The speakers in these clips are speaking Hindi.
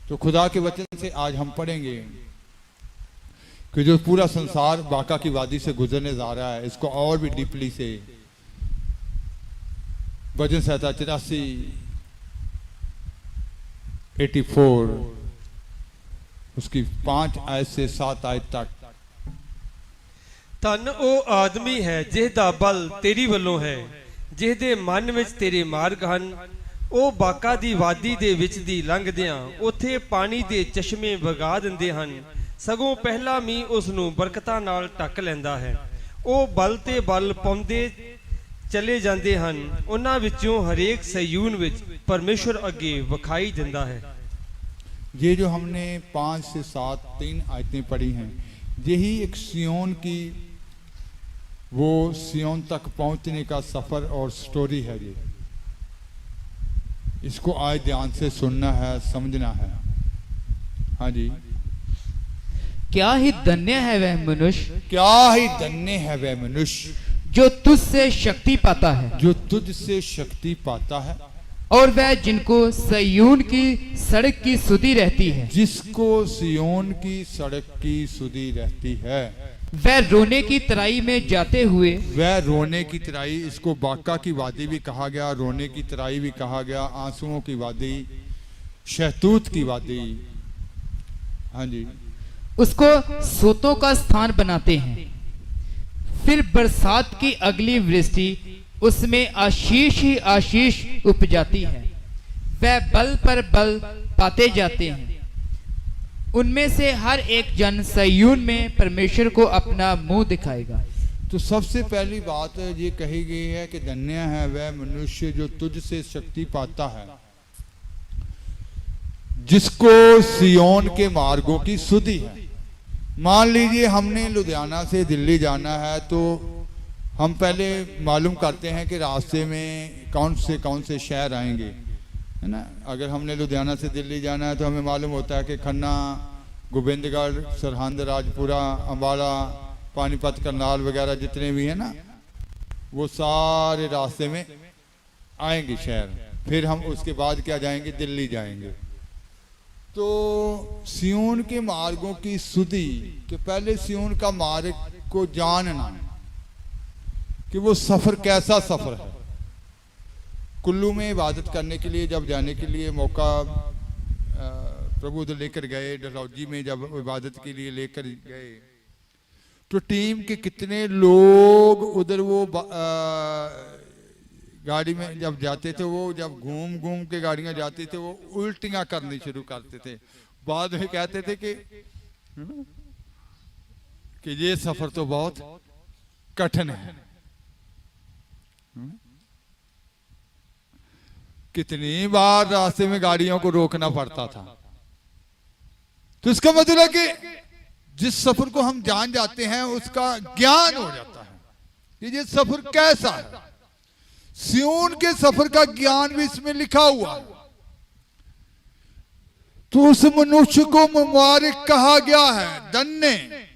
तो खुदा के वचन से आज हम पढ़ेंगे कि जो पूरा संसार बाका की वादी से गुजरने जा रहा है, इसको और भी डीपली से भजन संहिता 84 उसकी 5 आयत से 7 आयत तक। धन ओ आदमी है जिसदा बल तेरी वल्लों है, जिसदे मन विच तेरे मार्ग हन। ओ बाका दी वादी दे विच दी लंघदियां उथे पानी दे चश्मे वगा दिंदे हन, सगों पहला मींह उस नूं बरकतां नाल ढक लैंदा है। ओ बल ते बल पाउंदे चले जांदे हन, उन्हां विचों हरेक सयून विच परमेश्वर अगे विखाई दिंदा है। ये जो हमने 5 से 7 3 आयतें पढ़ी हैं, यही एक सियोन की, वो सियोन तक पहुंचने का सफर और स्टोरी है। ये इसको आज ध्यान से सुनना है, समझना है। हाँ जी। क्या ही धन्य है वह मनुष्य, क्या ही धन्य है वह मनुष्य जो तुझसे शक्ति पाता है, जो तुझसे शक्ति पाता है, और वह जिनको सयून की सड़क की सुधि रहती है, जिसको सियोन की सड़क की सुधि रहती है। वह रोने की तराई में जाते हुए, वह रोने की तराई, इसको बाका की वादी भी कहा गया, रोने की तराई भी कहा गया, आंसुओं की वादी, शहतूत की वादी। हाँ जी। उसको सोतों का स्थान बनाते हैं। फिर बरसात की अगली वृष्टि उसमें आशीष ही आशीष उपजाती है। वह बल पर बल पाते जाते हैं। उनमें से हर एक जन सयून में परमेश्वर को अपना मुंह दिखाएगा। तो सबसे पहली बात ये कही गई है कि धन्य है वह मनुष्य जो तुझसे शक्ति पाता है, जिसको सियोन के मार्गों की सुधि है। मान लीजिए हमने लुधियाना से दिल्ली जाना है, तो हम पहले मालूम करते हैं कि रास्ते में कौन से शहर आएंगे, है ना। अगर हमने लुधियाना से दिल्ली जाना है तो हमें मालूम होता है कि खन्ना, गोबिंदगढ़, सरहंद, राजपुरा, अम्बाला, पानीपत, करनाल वगैरह जितने भी हैं ना, वो सारे रास्ते में आएंगे शहर। फिर हम उसके बाद क्या जाएंगे, दिल्ली जाएंगे। तो सियोन के मार्गों की सुधि, कि पहले सियोन का मार्ग को जानना कि वो सफर कैसा सफर है। कुल्लू में इबादत करने के लिए जब जाने के लिए मौका प्रभु उधर लेकर गए, डलहौजी में जब इबादत के लिए लेकर गए, तो टीम के कितने लोग उधर वो गाड़ी में जब जाते थे, वो जब घूम घूम के गाड़ियां जाती थे, वो उल्टियां करनी शुरू करते थे। बाद में कहते थे कि ये सफर तो बहुत कठिन है। कितनी बार रास्ते में गाड़ियों को रोकना पड़ता था। तो इसका मतलब है कि जिस सफर को हम जान जाते हैं उसका ज्ञान हो जाता है कि ये सफर कैसा है। सियोन के सफर का ज्ञान भी इसमें लिखा हुआ है। तो उस मनुष्य को मुबारक कहा गया है, धन्य।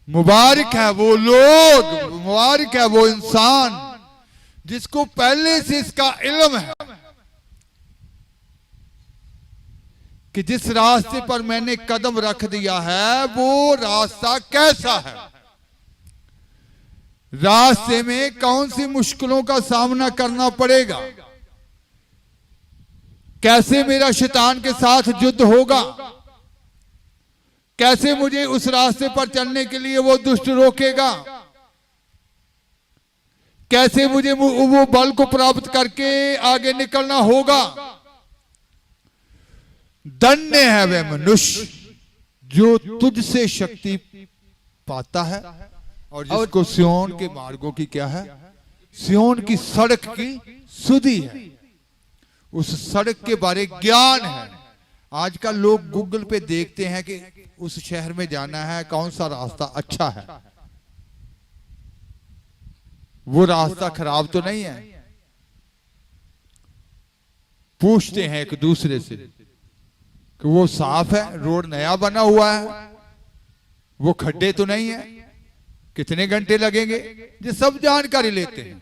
मुबारक है वो लोग, मुबारक है वो इंसान जिसको पहले से इसका इल्म है कि जिस रास्ते पर मैंने कदम रख दिया है वो रास्ता कैसा है, रास्ते में कौन सी मुश्किलों का सामना करना पड़ेगा, कैसे मेरा शैतान के साथ युद्ध होगा, कैसे मुझे उस रास्ते पर चलने के लिए वो दुष्ट रोकेगा, कैसे मुझे वो बल को प्राप्त करके आगे निकलना होगा। धन्य है वह मनुष्य जो तुझसे शक्ति पाता है और जिसको सियोन के मार्गों की क्या है, सियोन की सड़क की सुधि है, उस सड़क के बारे ज्ञान है। आजकल लोग गूगल पे देखते हैं कि उस शहर में जाना है, कौन सा रास्ता अच्छा है, वो रास्ता खराब तो नहीं है। पूछते हैं एक दूसरे से कि वो साफ है, रोड नया बना हुआ है, वो खड्डे तो नहीं है, कितने घंटे लगेंगे, ये सब जानकारी लेते हैं।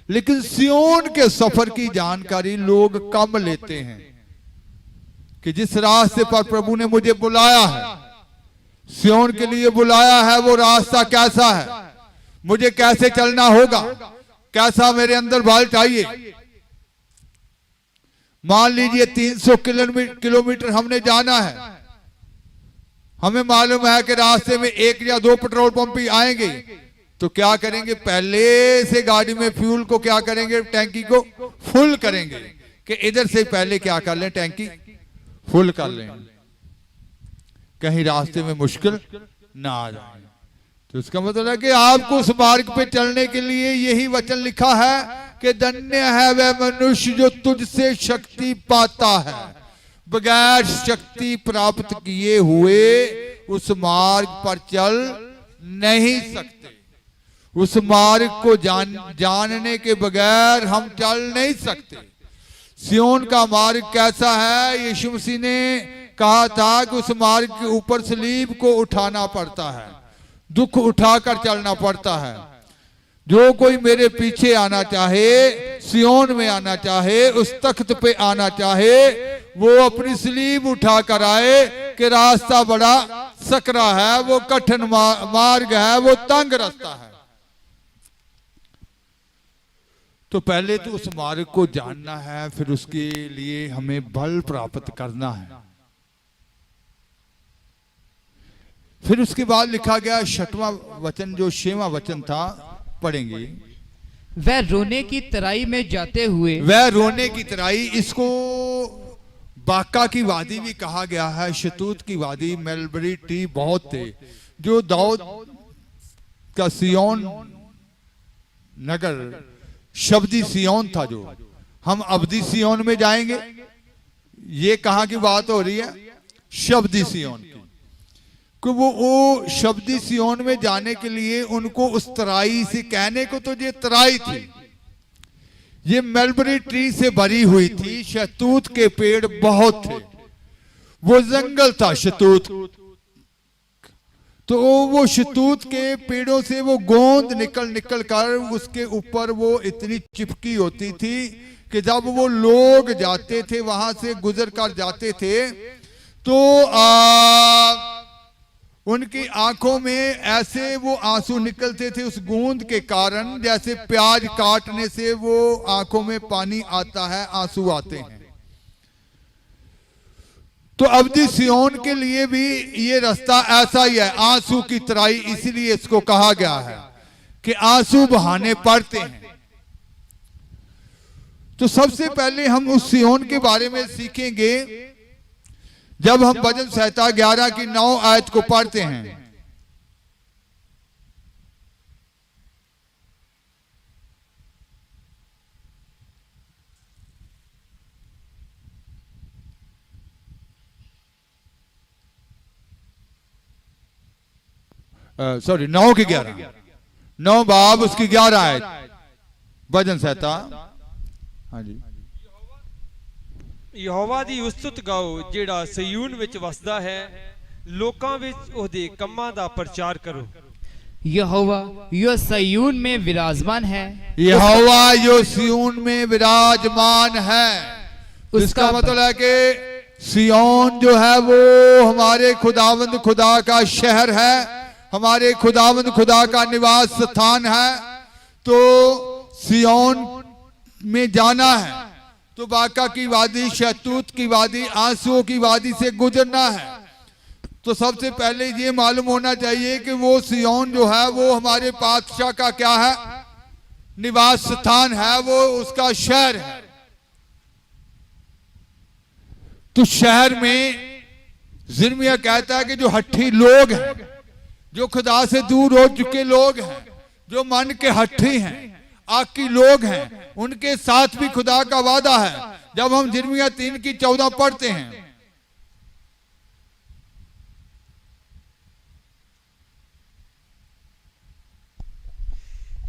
लेकिन सियोन के सफर की जानकारी लोग कम लेते हैं। कि जिस रास्ते पर प्रभु ने मुझे बुलाया है, सियोन के लिए बुलाया है, वो रास्ता कैसा है, मुझे कैसे चलना होगा, कैसा मेरे अंदर बल चाहिए। मान लीजिए 300 किलोमीटर हमने जाना है, हमें मालूम है कि रास्ते में 1 या 2 पेट्रोल पंप ही आएंगे, तो क्या करेंगे, पहले से गाड़ी में फ्यूल को क्या करेंगे, टैंकी को फुल करेंगे कि इधर से पहले क्या कर लें, टैंकी फुल कर लें, कहीं रास्ते में मुश्किल ना आ जाए। तो इसका मतलब है कि आपको उस मार्ग पे चलने के लिए यही वचन लिखा है कि धन्य है वह मनुष्य जो तुझसे शक्ति पाता है, बगैर शक्ति प्राप्त किए हुए उस मार्ग पर चल नहीं सकते। उस मार्ग को जानने के बगैर हम चल नहीं सकते। सियोन का मार्ग कैसा है, यीशु मसीह ने कहा था कि उस मार्ग के ऊपर सलीब को उठाना पड़ता है, दुख उठाकर चलना पड़ता है। जो कोई मेरे पीछे आना चाहे, सियोन में आना चाहे, उस तख्त पे आना चाहे, वो अपनी सलीब उठा कर आए कि रास्ता बड़ा सकरा है, वो कठिन मार्ग है, वो तंग रास्ता है। तो पहले तो उस मार्ग को जानना है, फिर उसके लिए हमें बल प्राप्त करना है। फिर उसके बाद लिखा गया 6वां वचन, जो 6वां वचन था, पढ़ेंगे। वह रोने की तराई में जाते हुए, वह रोने की तराई, इसको बाका की वादी भी कहा गया है, शतूत की वादी, मेलबरी ट्री बहुत थे। जो दाऊद का सियोन नगर शब्दी सियोन था, जो हम अब्दी सियोन में जाएंगे, ये कहां की बात हो रही है, शब्दी सियोन की। कि वो शब्दी सियोन में जाने के लिए उनको उस तराई से, कहने को तो ये तराई थी, ये मलबरी ट्री से भरी हुई थी, शतूत के पेड़ बहुत थे, वो जंगल था शतूत। तो वो शतूत के पेड़ों से वो गोंद निकल कर उसके ऊपर वो इतनी चिपकी होती थी कि जब वो लोग जाते थे, वहां से गुजर कर जाते थे, तो उनकी आंखों में ऐसे वो आंसू निकलते थे उस गूंद के कारण, जैसे प्याज काटने से वो आंखों में पानी आता है, आंसू आते हैं। तो अब्दी सियोन के लिए भी ये रास्ता ऐसा ही है, आंसू की तराई, इसीलिए इसको कहा गया है कि आंसू बहाने पड़ते हैं। तो सबसे पहले हम उस सियोन के बारे में सीखेंगे जब हम भजन संहिता 11 की 9 आयत को पढ़ते हैं। सॉरी 9 की 11, 9 बाब उसकी 11 आयत, भजन संहिता। हाँ जी। यहोवा ਦੀ ਉਸਤਤ ਗਾਓ ਜਿਹੜਾ ਸਿਯੂਨ ਵਿੱਚ ਵਸਦਾ ਹੈ, ਲੋਕਾਂ ਵਿੱਚ ਉਹਦੇ ਕੰਮਾਂ ਦਾ ਪ੍ਰਚਾਰ ਕਰੋ। यहोवा यो सयून में विराजमान है, यहोवा यो सियोन में विराजमान है। इसका मतलब है कि सियोन जो है वो हमारे खुदावंद खुदा का शहर है, हमारे खुदावंद खुदा का निवास स्थान है। तो सियोन में जाना है तो बाका की वादी, शतूत की वादी, आंसुओं की वादी से गुजरना है। तो सबसे पहले ये मालूम होना चाहिए कि वो सियोन जो है वो हमारे पातशाह का क्या है, निवास स्थान है, वो उसका शहर है। तो शहर में जिर्मिया कहता है कि जो हट्ठी लोग हैं, जो खुदा से दूर हो चुके लोग हैं, जो मन के हट्ठी हैं, आकी लोग हैं, उनके साथ भी खुदा का वादा है। जब हम जिर्मिया 3 की 14 पढ़ते हैं,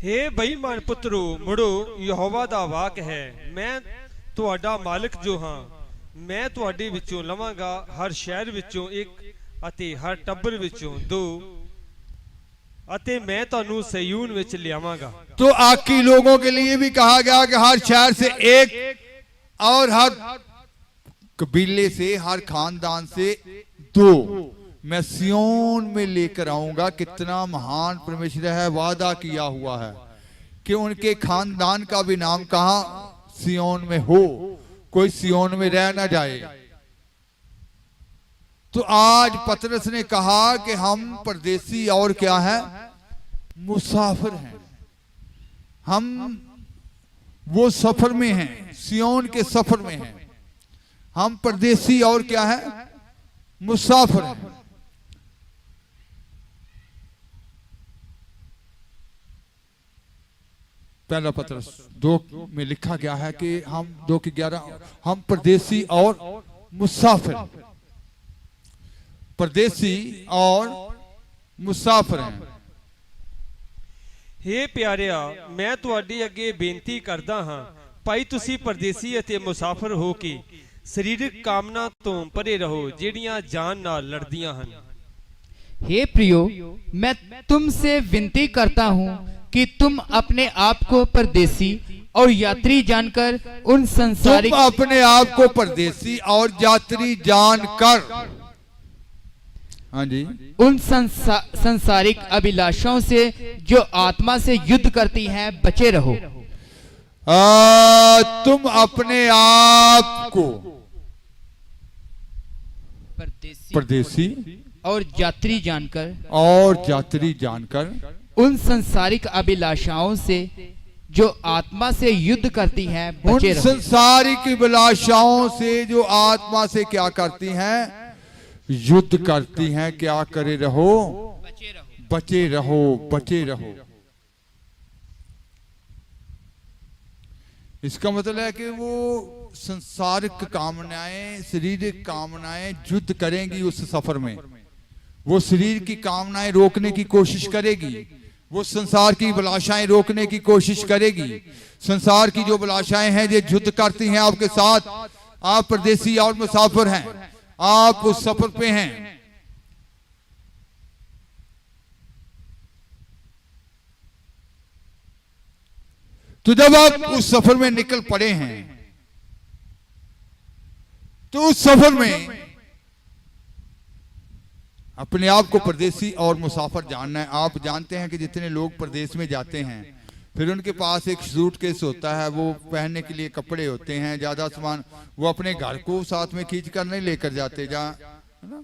हे बेईमान पुत्रो मुड़ो, यहोवा दा वाक है, मैं तुहाडा मालिक जो हां, मैं तुहाडे विचों लवांगा हर शहर विचों एक अते हर टब्बर विचों 2, अते मैं तुहानू सयून विच लियावांगा। तो आकी लोगों के लिए भी कहा गया कि हर शहर से एक और हर कबीले से, हर खानदान से 2 मैं सियोन में लेकर आऊंगा। कितना महान परमेश्वर है, वादा किया हुआ है कि उनके खानदान का भी नाम कहां, सियोन में हो, कोई सियोन में रह ना जाए। तो आज पतरस ने कहा कि हम परदेसी और क्या है, मुसाफिर हैं। हम वो सफर में हैं, सियोन के सफर में हैं। हम परदेसी और क्या है, मुसाफिर हैं। पहला पत्रस 2 में लिखा गया है कि हम 2:11 हम परदेसी और मुसाफिर, परदेसी और मुसाफिर हैं। हे प्याਰਿਆ, मैं ਤੁਹਾਡੇ ਅੱਗੇ ਬੇਨਤੀ ਕਰਦਾ ਹਾਂ, ਭਾਈ ਤੁਸੀਂ ਪਰਦੇਸੀ ਅਤੇ ਮੁਸਾਫਰ ਹੋ ਕੇ ਸਰੀਰਕ ਕਾਮਨਾ ਤੋਂ ਪਰੇ ਰਹੋ ਜਿਹੜੀਆਂ ਜਾਨ ਨਾਲ ਲੜਦੀਆਂ ਹਨ। हे प्रियो, मैं तुमसे विनती करता हूँ कि तुम अपने आप को परदेसी और यात्री जानकर उन संसारिक, तुम अपने आप को परदेसी और यात्री जानकर, हाँ जी, उन संसारिक अभिलाषाओं से जो आत्मा से युद्ध करती हैं बचे रहो। तुम अपने आप को परदेसी और यात्री जानकर उन संसारिक अभिलाषाओं से जो आत्मा से युद्ध करती हैं बचे रहो। संसारिक अभिलाषाओं से जो आत्मा से क्या करती हैं, युद्ध करती हैं। क्या करे रहो, बचे रहो, बचे रहो। इसका मतलब है कि वो संसारिक कामनाएं, शारीरिक कामनाएं युद्ध करेंगी उस सफर में। वो शरीर की कामनाएं रोकने की कोशिश करेगी, वो संसार की अभिलाषाएं रोकने की कोशिश करेगी। संसार की जो अभिलाषाएं हैं ये युद्ध करती हैं आपके साथ। आप परदेसी और मुसाफिर हैं, आप उस सफर पे हैं। तो जब आप उस सफर में निकल पड़े हैं, तो उस सफर में अपने आप को परदेसी और मुसाफिर जानना है। आप जानते हैं कि जितने लोग परदेश में जाते हैं, फिर उनके पास एक सूटकेस होता है, वो पहनने के लिए कपड़े होते हैं, ज्यादा सामान वो अपने घर को साथ में खींच कर नहीं लेकर जाते। जहां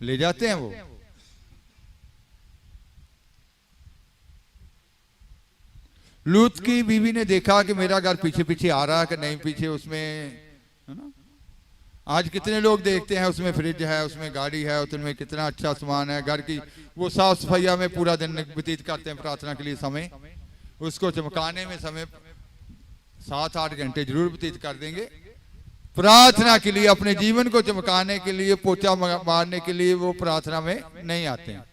ले जाते हैं वो, लूत की बीवी ने देखा कि मेरा घर पीछे पीछे आ रहा है कि नहीं पीछे, उसमें है ना। आज कितने लोग देखते हैं उसमें फ्रिज है, उसमें गाड़ी है, उसमें कितना अच्छा सामान है, घर की वो साफ सफाइया में पूरा दिन व्यतीत करते हैं। प्रार्थना के लिए समय, उसको चमकाने में समय 7-8 घंटे जरूर व्यतीत कर देंगे। प्रार्थना के लिए, अपने जीवन को चमकाने के लिए, पोछा मारने के लिए वो प्रार्थना में नहीं आते हैं।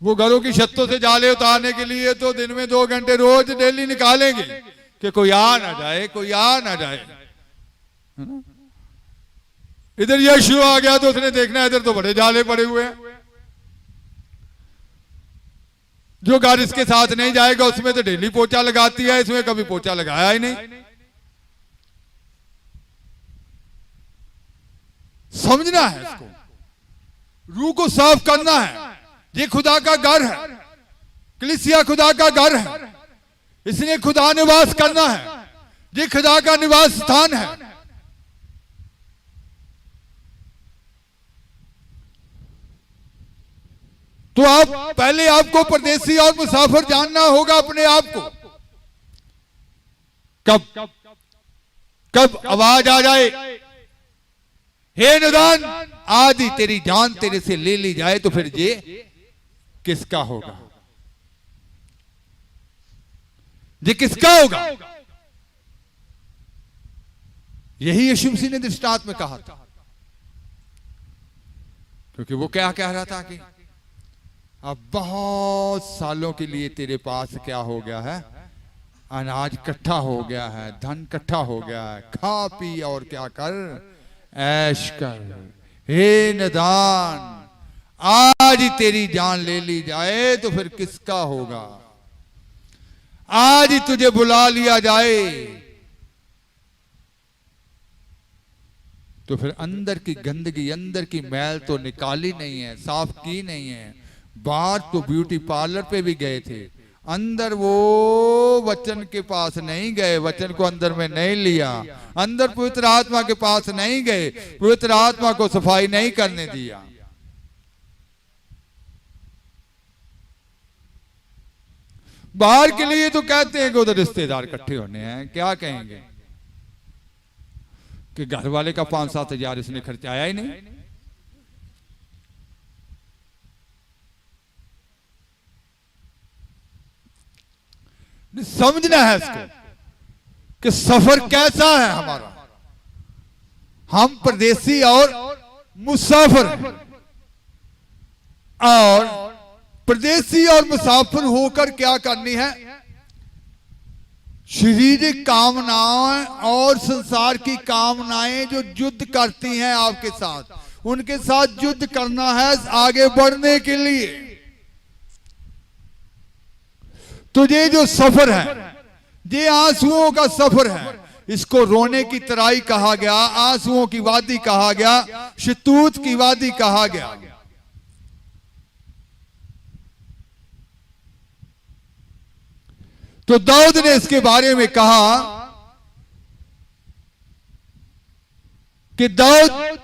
वो घरों की छतों से जाले उतारने के लिए तो दिन में 2 घंटे रोज डेली निकालेंगे कि कोई आ ना जाए, कोई आ ना जाए। इधर यीशु आ गया तो उसने देखना इधर तो बड़े जाले पड़े हुए हैं। जो घर इसके साथ नहीं जाएगा उसमें तो डेली पोछा लगाती है, इसमें कभी पोछा लगाया ही नहीं। समझना है इसको, रूह को साफ करना है। ये खुदा का घर है, कलीसिया खुदा का घर है, इसने खुदा निवास करना है, ये खुदा का निवास स्थान है। तो आप पहले आपको परदेसी और मुसाफिर जानना होगा अपने आप को। कब आवाज आ जाए, हे नदान आदि तेरी जान तेरे से ले ली जाए, तो फिर ये किसका होगा, ये किसका होगा। यही यीशु मसीह ने दृष्टांत में कहा था, क्योंकि वो क्या कह रहा था कि अब बहुत सालों के लिए तेरे पास क्या हो गया है, अनाज इकट्ठा हो गया है, धन इकट्ठा हो गया है, खा पी और क्या कर, ऐश कर। हे नदान आज ही तेरी जान ले ली जाए तो फिर किसका होगा। आज ही तुझे बुला लिया जाए, तो फिर अंदर की गंदगी, अंदर की मैल तो निकाली नहीं है, साफ की नहीं है। बाहर तो ब्यूटी पार्लर पे भी गए थे, अंदर वो वचन के पास नहीं गए, वचन को अंदर में नहीं लिया, अंदर पवित्र आत्मा के पास नहीं गए, पवित्र आत्मा को सफाई नहीं करने दिया। बाहर के लिए तो कहते हैं कि उधर रिश्तेदार इकट्ठे होने हैं, क्या कहेंगे कि घर वाले का 5-7 हजार इसने खर्चा आया ही नहीं। समझना है इसको कि सफर कैसा है हमारा। हम परदेसी और मुसाफिर हैं, और परदेसी और मुसाफिर होकर क्या करनी है? शारीरिक कामनाएं और संसार की कामनाएं जो युद्ध करती हैं आपके साथ, उनके साथ युद्ध करना है आगे बढ़ने के लिए। तो ये जो सफर है, ये आंसुओं का सफर है। इसको रोने की तराई कहा गया, आंसुओं की वादी कहा गया, शतूत की वादी कहा गया। तो दाऊद ने इसके बारे में कहा कि दाऊद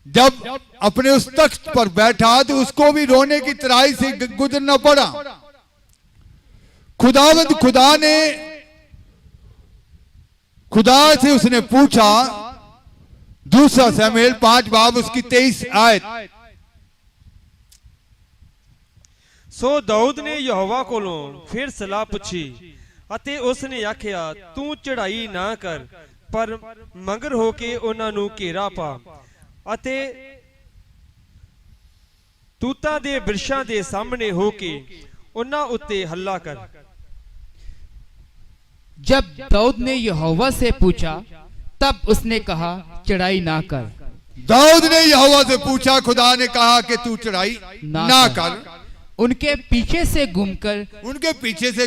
जब अपने उस तख्त पर बैठा तो उसको भी रोने की तराई से गुजरना पड़ा। खुदा से उसने पूछा, 2 शमूएल 5 बाब उसकी 23 आयत। सो दाऊद ने यहोवा कोलों फिर सलाह पुछी ਅਤੇ उसने आखिया, तू चढ़ाई ना कर, पर मगर होके ਉਹਨਾਂ ਨੂੰ ਘੇਰਾ ਪਾ ਅਤੇ ਤੂਤਾਂ ਦੇ ਬਿਰਸ਼ਾਂ ਦੇ ਸਾਹਮਣੇ ਹੋ ਕੇ ਉਹਨਾਂ ਉੱਤੇ ਹੱਲਾ कर। जब दाऊद ने यहोवा से पूछा, तब उसने कहा, चढ़ाई ना कर। दाऊद ने यहोवा से पूछा, खुदा ने कहा कि तू चढ़ाई ना कर। उनके पीछे से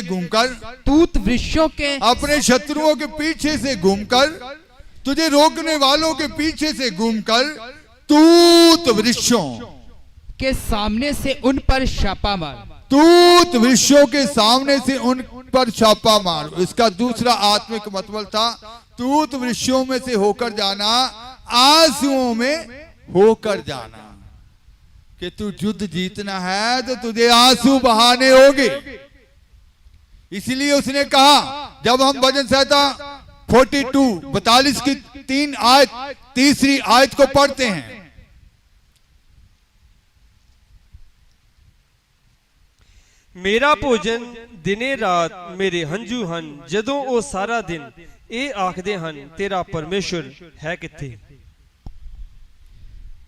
घूमकर तूत वृक्षों के, अपने शत्रुओं के पीछे से घूमकर, तुझे रोकने वालों के पीछे से घूमकर तूत वृक्षों के सामने से उन पर छापा मार। तूत वृक्षों के सामने से उन पर छापा मार। इसका दूसरा आत्मिक मतलब था तूत वृक्षों में से होकर जाना, आंसुओं में होकर जाना। कि तू युद्ध जीतना है तो तुझे आंसू बहाने होंगे। इसलिए उसने कहा, जब हम भजन संहिता 42 की 3 आयत, तीसरी आयत को पढ़ते हैं, मेरा भोजन दिने रात मेरे हंझू हन, जदों ओ सारा दिन ए आखदे हन, तेरा परमेश्वर है किथे।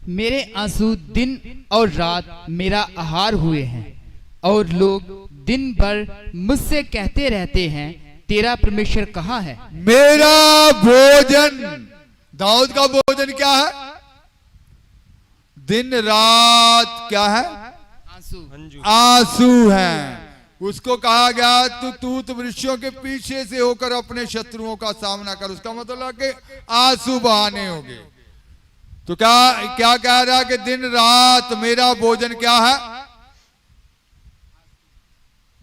मेरे आंसू दिन और रात मेरा आहार हुए हैं, और लोग दिन भर मुझसे कहते रहते हैं, तेरा परमेश्वर कहाँ है। मेरा भोजन, दाऊद का भोजन क्या है? दिन रात क्या है? आंसू हैं। उसको कहा गया तू तूत वृक्षों के पीछे से होकर अपने शत्रुओं का सामना कर। उसका मतलब कि आंसू बहाने होंगे। तो क्या कह रहा है कि दिन रात मेरा भोजन क्या है?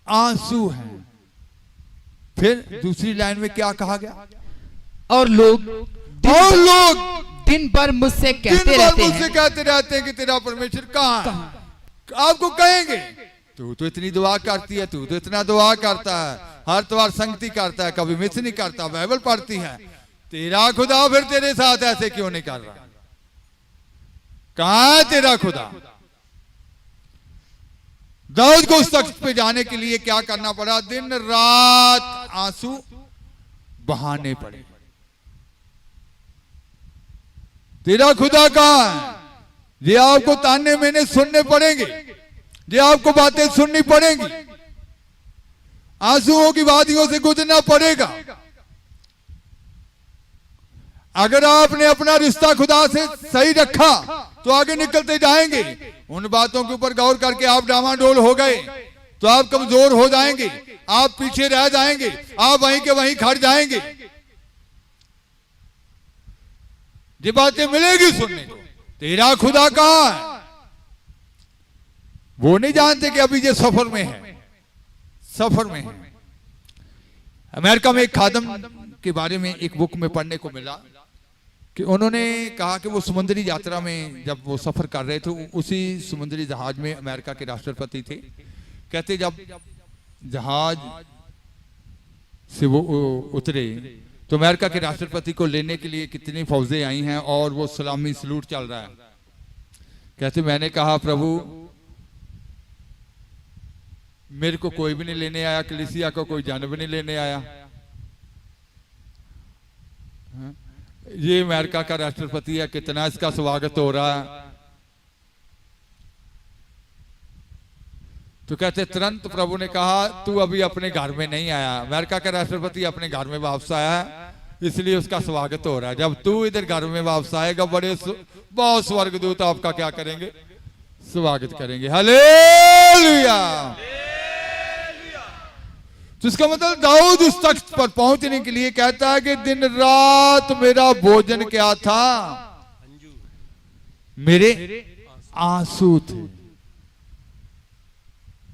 आंसू हैं। फिर दूसरी लाइन में क्या कहा गया? और लोग दिन भर मुझसे कहते रहते हैं कि तेरा परमेश्वर कहाँ है। आपको कहेंगे, तू तो इतनी दुआ करती है, तू तो इतना दुआ करता है, हर त्योहार संगति करता है, कभी मिस नहीं करता, बाइबल पढ़ती है, तेरा खुदा फिर तेरे साथ ऐसे क्यों नहीं कर रहा? कहाँ है तेरा खुदा? दाऊद को उस तख्त पे जाने के लिए क्या करना पड़ा? दिन रात आंसू बहाने पड़े। तेरा खुदा कहाँ है? ये आपको ताने मैंने सुनने पड़ेंगे, ये आपको बातें सुननी पड़ेंगी, आंसुओं की वादियों से गुजरना पड़ेगा। अगर आपने अपना रिश्ता खुदा से सही रखा तो आगे निकलते जाएंगे। उन बातों के ऊपर गौर करके आप डामाडोल हो गए तो आप कमजोर हो जाएंगे, आप पीछे रह जाएंगे, आप वहीं के वहीं खड़ जाएंगे। ये बातें मिलेगी सुनने को। तेरा खुदा कहाँ है? वो नहीं जानते कि अभी ये सफर में है, सफर में है। अमेरिका में एक खादम के बारे में एक बुक में पढ़ने को मिला कि उन्होंने कहा कि वो समुद्री यात्रा में जब वो सफर कर रहे थे, उसी समुद्री जहाज में अमेरिका के राष्ट्रपति थे। कहते जब जहाज से वो उतरे तो अमेरिका के राष्ट्रपति को लेने के लिए कितनी फौजें आई हैं और वो सलामी सलूट चल रहा है। कहते मैंने कहा प्रभु मेरे को कोई भी नहीं लेने आया, कलीसिया को कोई जानवर नहीं लेने आया। ये अमेरिका का राष्ट्रपति है, कितना इसका स्वागत हो रहा है। तो कहते तुरंत प्रभु ने कहा तू अभी अपने घर में नहीं आया। अमेरिका का राष्ट्रपति अपने घर में वापस आया है, इसलिए उसका स्वागत हो रहा है। जब तू इधर घर में वापस आएगा बहुत स्वर्गदूत आपका क्या करेंगे? स्वागत करेंगे। हालेलुया। तो इसका मतलब दाऊद उस तख्त पर पहुंचने के लिए कहता है कि दिन रात मेरा भोजन क्या था? मेरे आंसू थे।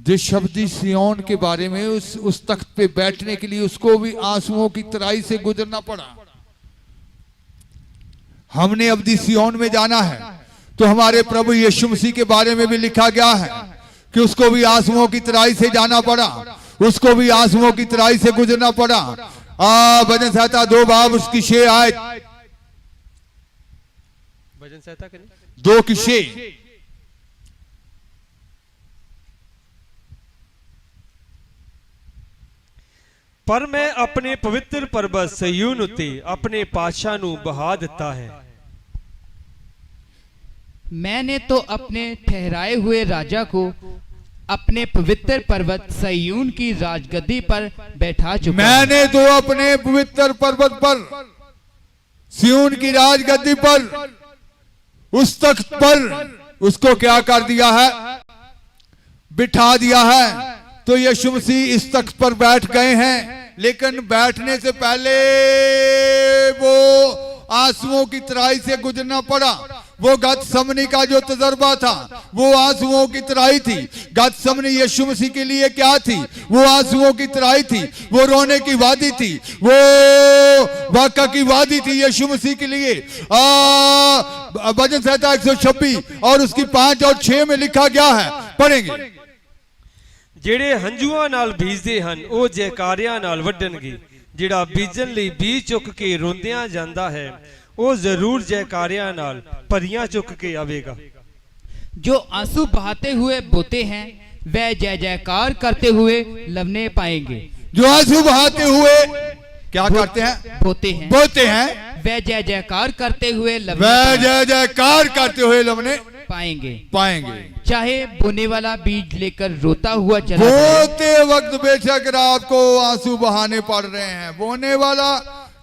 जिस शब्दी सियोन के बारे में उस तख्त पे बैठने के लिए उसको भी आंसुओं की तराई से गुजरना पड़ा। हमने अब्दी सियोन में जाना है तो हमारे प्रभु यीशु मसीह के बारे में भी लिखा गया है कि उसको भी आंसुओं की तराई से जाना पड़ा, उसको भी आंसुओं की तराई से गुजरना पड़ा। भजन संहिता 2 बाब उसकी 6 आयत, भजन संहिता 2 की 6। पर मैं अपने पवित्र पर्वत सयून उते अपने पातशाह नू बहा दिता है। मैंने तो अपने ठहराए हुए राजा को अपने पवित्र पर्वत सयून की राजगद्दी पर बैठा चुका। मैंने तो अपने पवित्र पर्वत पर सियोन की राजगद्दी पर उस तख्त पर उसको क्या कर दिया है? बिठा दिया है। तो यीशु मसीह इस तख्त पर बैठ गए हैं, लेकिन बैठने से पहले वो आंसुओं की तराई से गुजरना पड़ा। वो गतसमनी का जो तजर्बा था वो आंसुओं की तराई थी। गतसमनी यीशु मसीह के लिए क्या थी? वो आंसुओं की तराई थी, वो रोने की वादी थी, वो वाका की वादी थी यीशु मसीह के लिए। भजन संहिता 126 और उसकी 5 और 6 में लिखा गया है, पढ़ेंगे। ਜਿਹੜੇ ਹੰਝੂਆਂ ਨਾਲ ਬੀਜਦੇ ਹਨ ਉਹ ਜੈਕਾਰਿਆਂ ਨਾਲ ਵੱਢਣਗੇ। ਜਿਹੜਾ ਬੀਜਣ ਲਈ ਬੀਜ ਚੁੱਕ ਕੇ ਰੋਂਦਿਆਂ ਜਾਂਦਾ ਹੈ ਉਹ ਜ਼ਰੂਰ ਜੈਕਾਰਿਆਂ ਨਾਲ ਭਰੀਆਂ ਚੁੱਕ ਕੇ ਆਵੇਗਾ। जो आंसू बहाते हुए बोते हैं वह जय जयकार करते हुए लवने पाएंगे। जो आंसू बहाते हुए क्या करते हैं? बोते हैं। बोते हैं। वह जय जयकार करते हुए वह जय जयकार करते हुए लवने पाएंगे। पाएंगे। चाहे बोने वाला बीज लेकर रोता हुआ चला बोते वक्त बेशक आपको आंसू बहाने पड़ रहे हैं। बोने वाला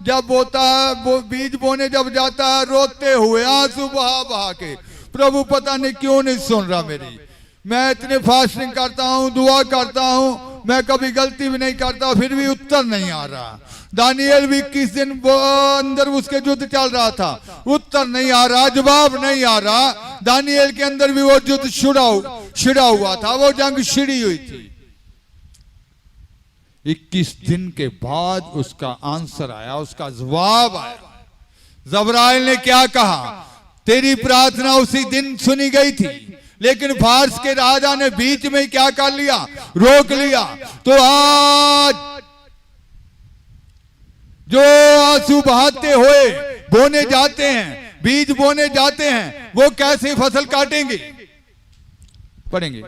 जब बोता है, बीज बोने जब जाता है रोते हुए आंसू बहा बहा के, प्रभु पता नहीं क्यों नहीं सुन रहा मेरी। मैं इतने फास्टिंग करता हूँ, दुआ करता हूँ, मैं कभी गलती भी नहीं करता, फिर भी उत्तर नहीं आ रहा। दानियल भी 21 दिन अंदर उसके युद्ध चल रहा था, उत्तर नहीं आ रहा, जवाब नहीं आ रहा। दानियल के अंदर भी वो युद्ध छिड़ा हुआ था, वो जंग छिड़ी हुई थी। 21 दिन के बाद उसका आंसर आया, उसका जवाब आया। जबराइल ने क्या कहा? तेरी प्रार्थना उसी दिन सुनी गई थी, लेकिन फारस के राजा ने बीच में क्या कर लिया? रोक लिया। तो आज जो आंसू बहाते हुए बोने जाते हैं, बीज बोने जाते हैं, वो कैसे फसल काटेंगे? पढ़ेंगे।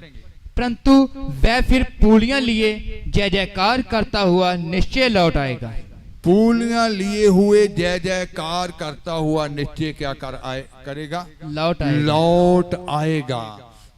परंतु वह फिर पूलियां लिए जय जयकार करता हुआ निश्चय लौट आएगा। पूलियां लिए हुए जय जयकार करता हुआ निश्चय क्या करेगा? लौट आएगा। लौट आएगा।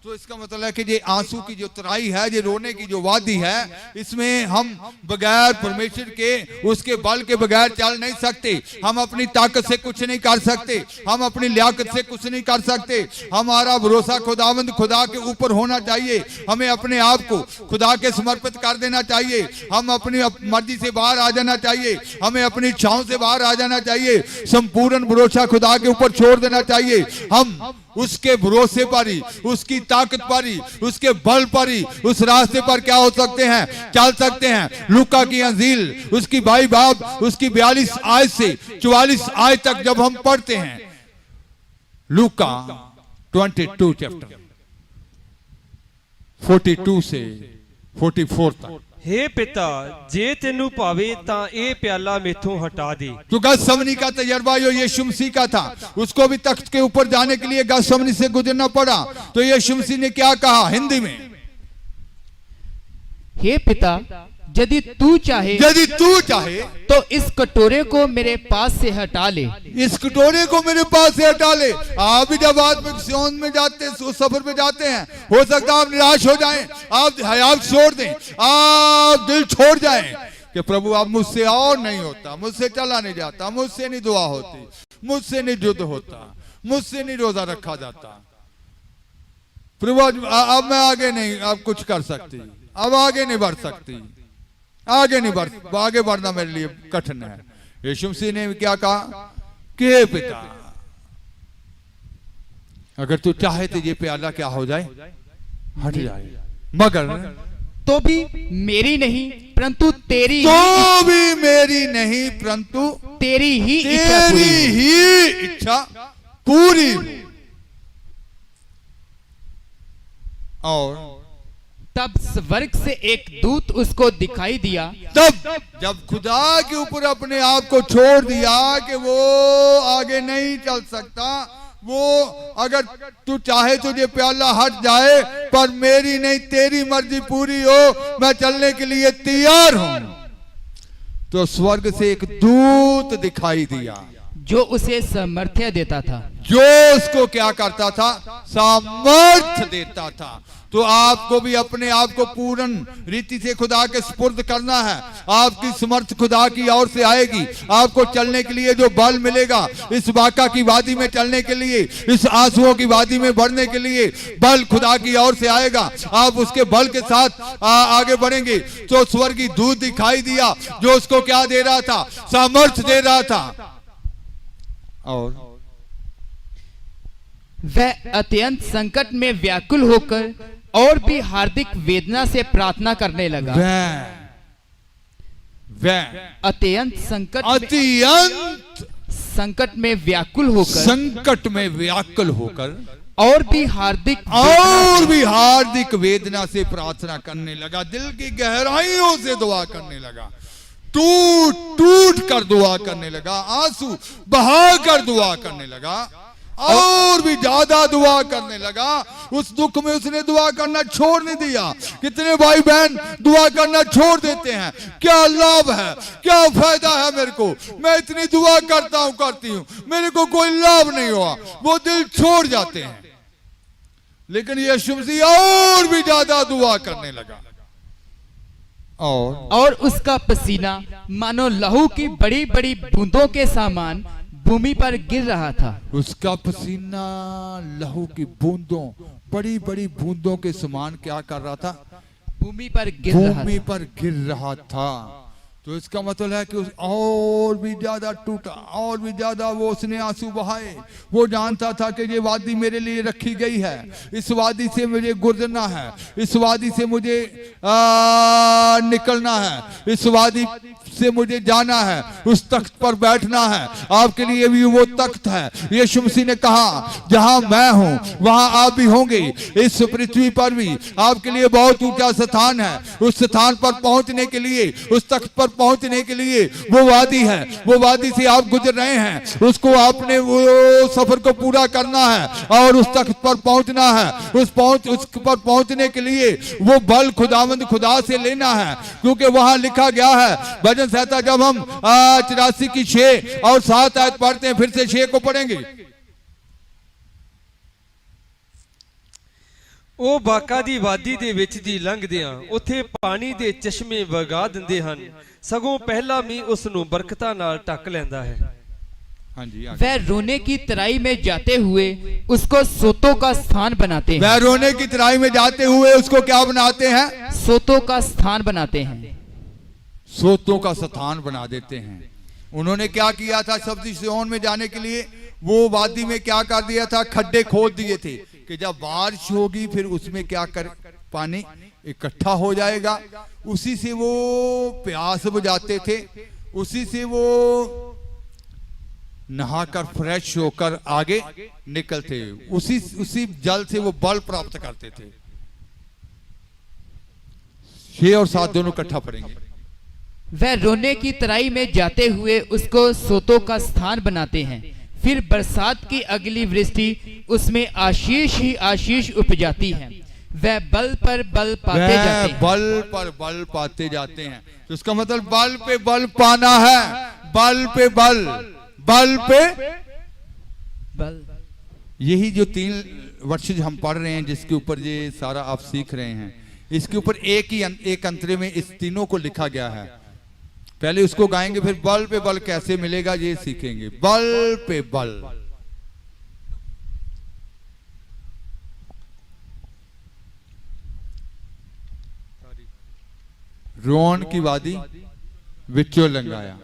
तो इसका मतलब है कि ये आंसू की जो तराई है, ये रोने की जो वादी है, इसमें हम बगैर परमेश्वर के, उसके बल के बगैर चल नहीं सकते। हम अपनी ताकत से कुछ नहीं कर सकते, हम अपनी लियाकत से कुछ नहीं कर सकते। हमारा भरोसा खुदावंद खुदा के ऊपर होना चाहिए। हमें अपने आप को खुदा के समर्पित कर देना चाहिए। हम अपनी मर्जी से बाहर आ जाना चाहिए, हमें अपनी इच्छाओं से बाहर आ जाना चाहिए। संपूर्ण भरोसा खुदा के ऊपर छोड़ देना चाहिए। हम उसके भरोसे पर ही, उसकी ताकत पर ही, उसके बल पर ही उस रास्ते पर क्या हो सकते हैं, चल सकते हैं। लूका की अंजील उसकी 22 बाब उसकी 42 आयत से 44 आयत तक जब हम पढ़ते हैं, लूका 22 चैप्टर 42 से 44 तक। हे पिता, जे तेनू भावे तां ए प्याला मेथों हटा दे। तो गतसमनी का तजर्बा जो यीशु मसीह का था, उसको भी तख्त के ऊपर जाने के लिए गतसमनी से गुजरना पड़ा। तो यीशु मसीह ने क्या कहा हिंदी में, हे पिता, यदि तू चाहे तो इस कटोरे को मेरे पास से हटा ले। इस कटोरे को मेरे पास से हटा ले। आप भी जब आत्मिक सियोन में जाते हैं, उस सफर में जाते हैं, हो सकता है आप निराश हो जाएं, आप हयात छोड़ दें, आप दिल छोड़ जाएं कि प्रभु अब मुझसे और नहीं होता, मुझसे चला नहीं जाता, मुझसे नहीं दुआ होती, मुझसे नहीं युद्ध होता, मुझसे नहीं रोजा रखा जाता। प्रभु अब मैं आगे नहीं अब कुछ कर सकती, अब आगे नहीं बढ़ सकती, आगे नहीं बढ़, आगे बढ़ना मेरे लिए कठिन है। यीशु मसीह ने क्या कहा कि हे पिता, अगर तू चाहे तो ये प्याला क्या हो जाए, हट जाए, मगर तो भी मेरी नहीं परंतु तेरी तो भी मेरी नहीं परंतु तेरी ही इच्छा पूरी। और तब स्वर्ग से एक दूत उसको दिखाई दिया। तब जब खुदा के ऊपर अपने आप को छोड़ दिया कि वो आगे नहीं चल सकता, वो अगर तू चाहे तुझे प्याला हट जाए पर मेरी नहीं तेरी मर्जी पूरी हो, मैं चलने के लिए तैयार हूं। तो स्वर्ग से एक दूत दिखाई दिया जो उसे सामर्थ्य देता था, जो उसको क्या करता था, सामर्थ्य देता था। तो आपको भी अपने आप को पूर्ण रीति से खुदा के सुपुर्द करना है। आपकी समर्थ खुदा की ओर से आएगी। आपको चलने के लिए जो बल मिलेगा, इस बाका की वादी में चलने के लिए, इस आंसुओं की वादी में बढ़ने के लिए बल खुदा की ओर से आएगा। आप उसके बल के साथ आगे बढ़ेंगे। तो स्वर्गीय दूत दिखाई दिया जो उसको क्या दे रहा था, सामर्थ्य दे रहा था। और वह अत्यंत संकट में व्याकुल होकर और भी हार्दिक वेदना से प्रार्थना करने लगा। अत्यंत संकट में व्याकुल होकर और भी हार्दिक वेदना से प्रार्थना करने लगा। दिल की गहराइयों से दुआ करने लगा, टूट कर दुआ करने लगा, आंसू बहा कर दुआ करने लगा, और भी ज्यादा दुआ करने लगा। उस दुख में उसने दुआ करना छोड़ नहीं दिया। कितने भाई बहन दुआ करना छोड़ देते हैं, क्या लाभ है, क्या फायदा है मेरे को, मैं इतनी दुआ करती हूँ, मेरे को कोई लाभ नहीं हुआ, वो दिल छोड़ जाते हैं। लेकिन यीशु मसीह और भी ज्यादा दुआ करने लगा, और उसका पसीना मानो लहू की बड़ी बड़ी बूंदों के समान भूमि पर गिर रहा था। उसका पसीना लहू की बूंदों, बड़ी बड़ी बूंदों के समान क्या कर रहा था, भूमि पर गिर रहा था। तो इसका मतलब है कि और भी ज्यादा टूटा, और भी ज्यादा वो उसने आंसू बहाए। वो जानता था कि ये वादी मेरे लिए रखी गई है, इस वादी से मुझे गुजरना है, इस वादी से मुझे निकलना है, इस वादी से मुझे जाना है, उस तख्त पर बैठना है। आपके लिए भी वो तख्त है। यीशु मसीह ने कहा जहां मैं हूं वहां आप भी होंगे। इस पृथ्वी पर भी आपके लिए बहुत ऊंचा स्थान है। उस स्थान पर पहुंचने के लिए, उस तख्त पर पहुंचने के लिए वो वादी है, वो वादी से आप गुजर रहे हैं, उसको आपने वो सफर को पूरा करना है और उस तख्त पर पहुंचना है। उस पर पहुंचने के लिए वो बल खुदावंद खुदा से लेना है, क्योंकि वहां लिखा गया है भजन संहिता, जब हम 84 की 6 और 7 आयत पढ़ते हैं, फिर से 6 को पढ़ेंगे। ਉਹ ਬਾਕਾ ਦੀ ਵਾਦੀ ਦੇ ਵਿੱਚ ਦੀ ਲੰਘਦਿਆਂ ਉੱਥੇ ਪਾਣੀ ਦੇ ਚਸ਼ਮੇ ਵਗਾ ਦਿੰਦੇ ਹਨ, ਸਗੋਂ ਪਹਿਲਾ ਮੀਂਹ ਉਸ ਨੂੰ ਬਰਕਤਾਂ ਨਾਲ ਢੱਕ ਲੈਂਦਾ ਹੈ। हाँ जी, आगे। वह रोने की तराई में जाते हुए उसको सोतों का स्थान बनाते हैं। वह रोने की तराई में जाते हुए उसको क्या बनाते हैं? सोतों का स्थान बनाते हैं। सोतों का स्थान बना देते हैं। उन्होंने क्या किया था? सब्जी सिय्योन में जाने के लिए वो वादी में क्या कर दिया था? खड्डे खोद दिए थे कि जब बारिश होगी फिर उसमें क्या कर पानी इकट्ठा हो जाएगा, उसी से वो प्यास बुझाते थे, उसी से वो नहाकर फ्रेश होकर आगे निकलते, उसी जल से वो बल प्राप्त करते थे। 6 और 7 दोनों इकट्ठा पढ़ेंगे। वह रोने की तराई में जाते हुए उसको सोतों का स्थान बनाते हैं, फिर बरसात की अगली वृष्टि उसमें आशीष ही आशीष उपजाती है। वह बल पर बल पाते जाते हैं। बल पर बल पाते जाते हैं, तो इसका मतलब बल पे बल पाना है। बल पे बल, बल पे बल। यही जो 3 वर्ष हम पढ़ रहे हैं, जिसके ऊपर ये सारा आप सीख रहे हैं, इसके ऊपर एक अंतरे में इस तीनों को लिखा गया है। पहले उसको गाएंगे, फिर बल पे बल कैसे मिलेगा ये सीखेंगे। बल पे बल। रोन की वादी विचो लंगाया।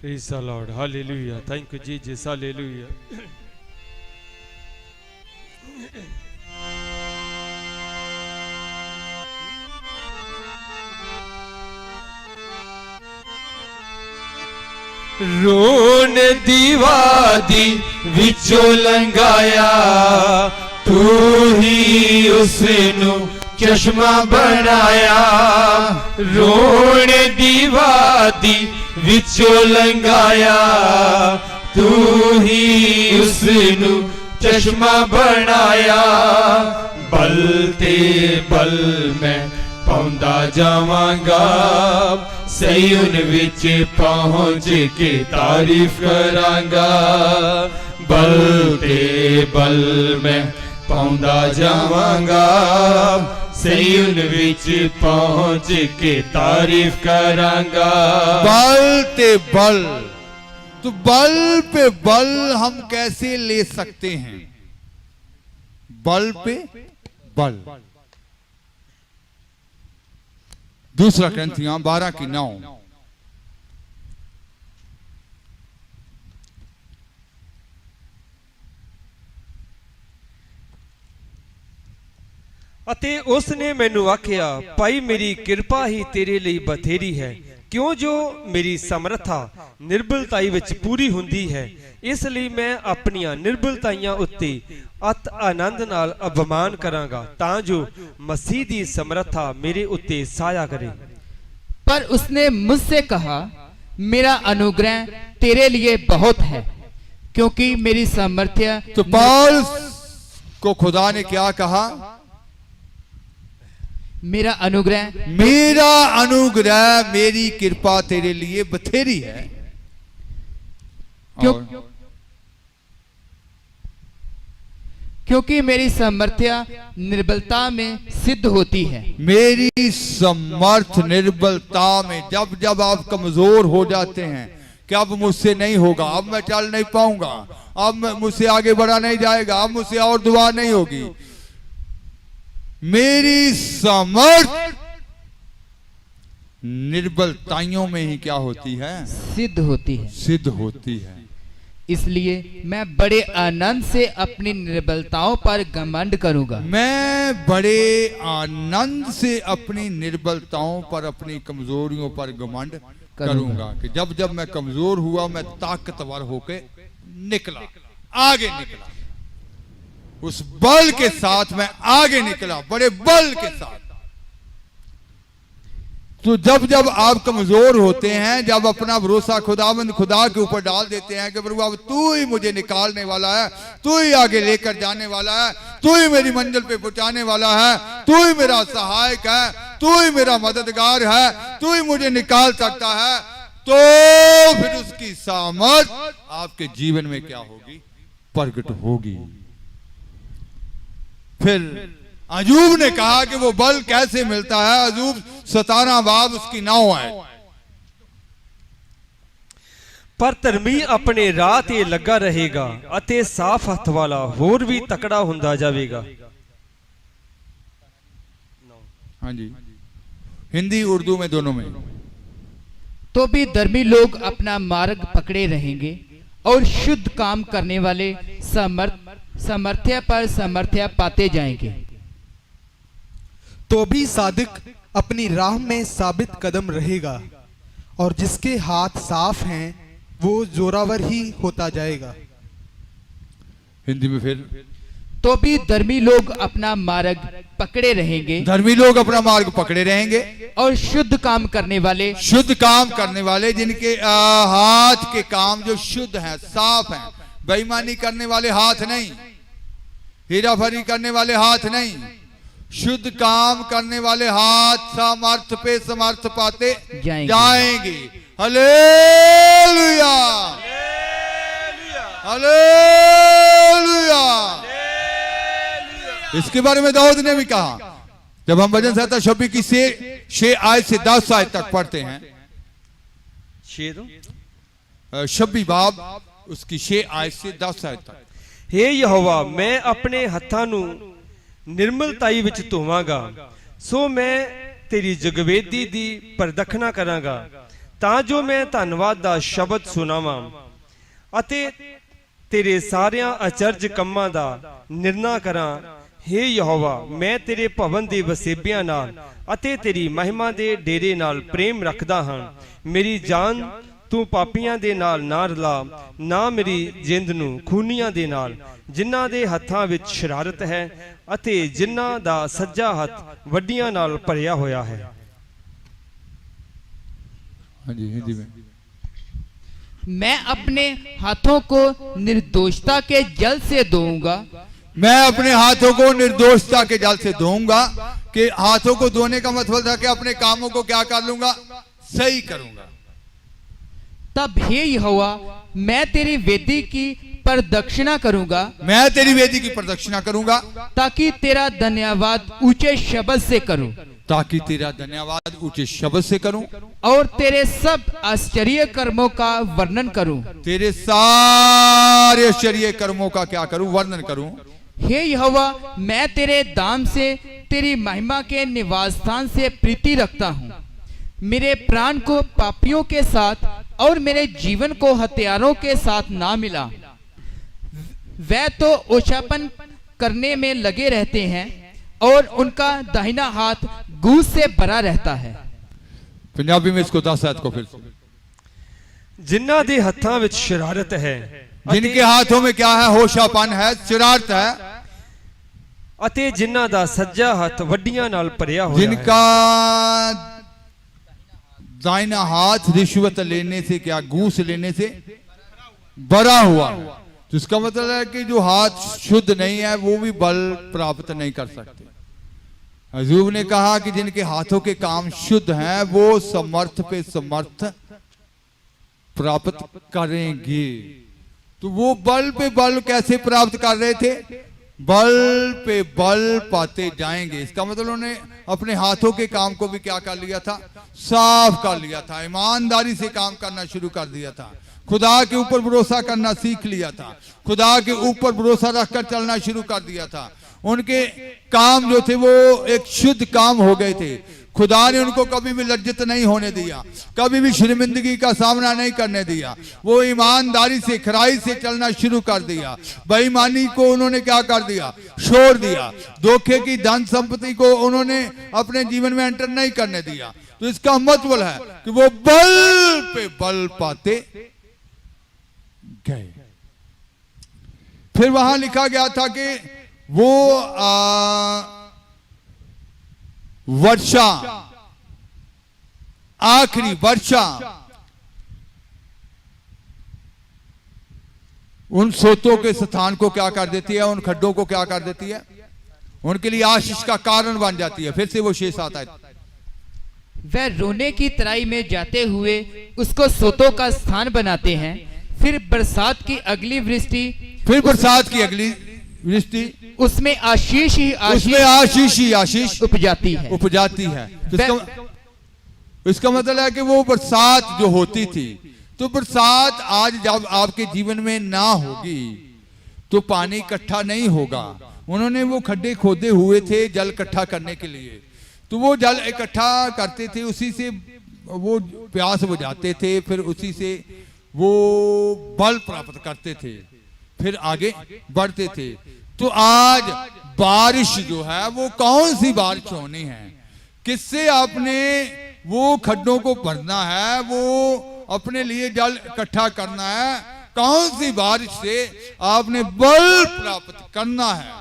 Praise the Lord. Hallelujah. Thank you, Jesus. Hallelujah. रोन दीवादी विचों लंघाया, तू ही उसनू चश्मा बनाया। रोन दीवादी विचों लंघाया, तू ही उसनू चश्मा बनाया। बल ते बल मैं पाउंदा जावांगा, सयून विच पहुंच के तारीफ करांगा। बल ते बल मैं पाउंदा जावांगा, सयून विच पहुंच के तारीफ करांगा। बल ते बल, तो बल पे बल हम कैसे ले सकते हैं? बल पे बल। 2 Corinthians 12:9। ਅਤੇ ਉਸ ਨੇ ਮੈਨੂੰ ਆਖਿਆ, ਭਾਈ ਮੇਰੀ ਕਿਰਪਾ ਹੀ ਤੇਰੇ ਲਈ ਬਥੇਰੀ ਹੈ, ਕਿਉਂ ਜੋ ਮੇਰੀ ਸਮਰੱਥਾ ਨਿਰਬਲਤਾਈ ਵਿੱਚ ਪੂਰੀ ਹੁੰਦੀ ਹੈ। ਇਸ ਲਈ ਮੈਂ ਆਪਣੀਆਂ ਨਿਰਬਲਤਾਈਆਂ ਉੱਤੇ ਅਤ ਆਨੰਦ ਨਾਲ ਅਭਿਮਾਨ ਕਰਾਂਗਾ, ਤਾਂ ਜੋ ਮਸੀਹ ਦੀ ਸਮਰੱਥਾ ਮੇਰੇ ਉੱਤੇ ਸਾਇਆ करे। पर उसने मुझसे कहा, मेरा अनुग्रह तेरे लिए बहुत है, क्योंकि मेरी सामर्थ्य। तो पौल को खुदा ने क्या कहा? मेरा अनुग्रह, मेरा अनुग्रह, मेरी कृपा तेरे लिए बथेरी है। क्योंकि मेरी सामर्थ्य निर्बलता में सिद्ध होती है। मेरी समर्थ निर्बलता में, जब जब आप कमजोर हो जाते हैं कि अब मुझसे नहीं होगा, अब मैं चल नहीं पाऊंगा, अब मुझसे आगे बढ़ा नहीं जाएगा, अब मुझसे और दुआ नहीं होगी, मेरी समर्थ निर्बलताइयों में ही क्या होती है? सिद्ध होती है। सिद्ध होती है। इसलिए मैं बड़े आनंद से अपनी निर्बलताओं पर घमंड करूंगा। मैं बड़े आनंद से अपनी निर्बलताओं पर, अपनी कमजोरियों पर घमंड करूंगा कि जब जब मैं कमजोर हुआ, मैं ताकतवर होके निकला, आगे निकला, उस बल के साथ मैं आगे निकला, बड़े बल के साथ। तो जब जब आप कमजोर होते हैं, जब अपना भरोसा खुदावंद खुदा के ऊपर डाल देते हैं कि प्रभु अब तू ही मुझे निकालने वाला है, तू ही आगे लेकर जाने वाला है, तू ही मेरी मंजिल पे पहुंचाने वाला है, तू ही मेरा सहायक है, तू ही मेरा मददगार है, तू ही मुझे निकाल सकता है, तो फिर उसकी सामर्थ आपके जीवन में क्या होगी? प्रकट होगी। फिर अयूब ने कहा कि वो बल कैसे मिलता है। अयूब 17 बाब उसकी 9 है। ਪਰ ਧਰਮੀ ਆਪਣੇ ਰਾਹ ਤੇ ਲੱਗਾ ਰਹੇਗਾ ਅਤੇ ਸਾਫ਼ ਹੱਥ ਵਾਲਾ ਹੋਰ ਵੀ ਤਕੜਾ ਹੁੰਦਾ ਜਾਵੇਗਾ। हाँ जी, हिंदी उर्दू में दोनों में। तो भी धर्मी लोग अपना मार्ग पकड़े रहेंगे और शुद्ध काम करने वाले सामर्थ्य पर सामर्थ्य पाते जाएंगे। तो भी सादिक अपनी राह में साबित कदम रहेगा और जिसके हाथ साफ हैं वो जोरावर ही होता जाएगा। हिंदी में फिर, तो भी धर्मी लोग अपना मार्ग पकड़े रहेंगे, धर्मी लोग अपना मार्ग पकड़े रहेंगे और शुद्ध काम करने वाले, शुद्ध काम करने वाले, जिनके हाथ के काम जो शुद्ध हैं, साफ हैं, बेईमानी करने वाले हाथ नहीं, हीराफरी करने वाले हाथ नहीं, शुद्ध काम करने वाले हाथ सामर्थ पे समर्थ पाते जाएंगे। Hallelujah, hallelujah. इसके बारे में दाऊद ने भी कहा, जब हम भजन संहिता 26 की 6 आयत से 10 आयत तक पढ़ते हैं, 26 बाब उसकी 6 आयत से 10 आयत तक। हे यहोवा, मैं अपने हत्थां ਨੂੰ ਨਿਰਮਲਤਾਈ ਵਿੱਚ ਧੋਵਾਂਗਾ, ਸੋ ਮੈਂ ਤੇਰੀ ਜਗਵੇਦੀ ਦੀ ਪਰਦਖਣਾ ਕਰਾਂਗਾ, ਤਾਂ ਜੋ ਮੈਂ ਧੰਨਵਾਦ ਦਾ ਸ਼ਬਦ ਸੁਣਾਵਾਂ ਅਤੇ ਤੇਰੇ ਸਾਰਿਆਂ ਅਚਰਜ ਕੰਮਾਂ ਦਾ ਨਿਰਣਾ ਕਰਾਂ। हे यहोवा, मैं तेरे भवन ਦੇ ਵਸੇਬਿਆਂ ਨਾਲ ਅਤੇ ਤੇਰੀ ਮਹਿਮਾ ਦੇ ਡੇਰੇ ਨਾਲ ਪ੍ਰੇਮ ਰੱਖਦਾ ਹਾਂ। ਮੇਰੀ ਜਾਨ ਤੂੰ ਪਾਪੀਆਂ ਦੇ ਨਾਲ ਨਾ ਰਲਾ, ਨਾ ਮੇਰੀ ਜਿੰਦ ਨੂੰ ਖੂਨੀਆਂ ਦੇ ਨਾਲ, ਜਿਨ੍ਹਾਂ ਦੇ ਹੱਥਾਂ ਵਿੱਚ ਸ਼ਰਾਰਤ ਹੈ ਅਤੇ ਜਿਨ੍ਹਾਂ ਦਾ ਸੱਜਾ ਹੱਥ ਵੱਡੀਆਂ ਨਾਲ ਭਰਿਆ ਹੋਇਆ ਹੈ। हाँ जी, हिंदी में। मैं अपने हाथों को निर्दोषता के जल से धोऊंगा, मैं अपने हाथों को निर्दोषता के जल से धोऊंगा। कि हाथों को धोने का मतलब था कि अपने कामों को क्या कर लूंगा? सही करूंगा। तब हे यहोवा, मैं तेरी वेदी की प्रदक्षिणा करूंगा, मैं तेरी वेदी की प्रदक्षिणा करूंगा, ताकि तेरा धन्यवाद ऊंचे शब्द से करूं, ताकि तेरा धन्यवाद ऊंचे शब्द से करूं और तेरे सब आश्चर्य कर्मों का वर्णन करूं। तेरे सारे आश्चर्य कर्मों का क्या करूं? वर्णन करूं। हे यहोवा, मैं तेरे दाम से, तेरी महिमा के निवास स्थान से प्रीति रखता हूँ। मेरे प्राण को पापियों के साथ और मेरे जीवन को हत्यारों के साथ ना मिला। वह तो ओछापन करने में लगे रहते हैं और उनका दाहिना हाथ घूस से भरा रहता है। पंजाबी में इसको 10 आयत को फिर से। जिन्हां दे हत्थां विच शरारत है, जिनके हाथों में क्या है? होशापन है, शरारत है, ਅਤੇ ਜਿਨ੍ਹਾਂ ਦਾ ਸੱਜਾ ਹੱਥ ਵੱਡੀਆਂ ਨਾਲ ਭਰਿਆ ਹੋਇਆ ਹੈ। जिनका दाहिना हाथ रिश्वत लेने से, क्या घूस लेने से भरा हुआ है। तो इसका मतलब है कि जो हाथ शुद्ध नहीं है वो भी बल प्राप्त नहीं कर सकते। अयूब ने कहा कि जिनके हाथों के काम शुद्ध हैं वो समर्थ पे समर्थ प्राप्त करेंगे। तो वो बल पे बल कैसे प्राप्त कर रहे थे? बल पे बल पाते जाएंगे। इसका मतलब उन्होंने अपने हाथों के काम को भी क्या कर लिया था? साफ कर लिया था। ईमानदारी से काम करना शुरू कर दिया था। खुदा के ऊपर भरोसा करना सीख लिया था। खुदा के ऊपर भरोसा रखकर चलना शुरू कर दिया था। उनके काम जो थे वो एक शुद्ध काम हो गए थे। खुदा ने उनको कभी भी लज्जित नहीं होने दिया, कभी भी शर्मिंदगी का सामना नहीं करने दिया। वो ईमानदारी से, खराई से चलना शुरू कर दिया। बेईमानी को उन्होंने क्या कर दिया? छोड़ दिया। धोखे की धन संपत्ति को उन्होंने अपने जीवन में एंटर नहीं करने दिया। तो इसका मतलब है कि वो बल पे बल पाते गए। फिर वहां लिखा गया था कि वो वर्षा आखिरी वर्षा उन सोतों के स्थान को क्या कर देती है, उन खड्डों को क्या कर देती है, उनके लिए आशीष का कारण बन जाती है। फिर से वो शेष आता है, वह रोने की तराई में जाते हुए उसको सोतों का स्थान बनाते हैं। फिर बरसात की अगली वृष्टि, फिर बरसात की अगली वृष्टि, उसमें आशीष ही उसमें आशीष ही आशीष उपजाती है। उपजाती है। तो इसका मतलब है कि वो बरसात जो होती थी, तो बरसात आज जब आपके जीवन में ना होगी तो पानी इकट्ठा नहीं होगा। उन्होंने वो खड्डे खोदे हुए थे जल इकट्ठा करने के लिए, तो वो जल इकट्ठा करते थे, उसी से वो प्यास बुझाते थे, फिर उसी से वो बल प्राप्त करते थे, फिर आगे बढ़ते थे। तो आज बारिश जो है वो कौन सी बारिश होनी है, किससे आपने वो खड्डों को भरना है, वो अपने लिए जल इकट्ठा करना है, कौन सी बारिश से आपने बल प्राप्त करना है।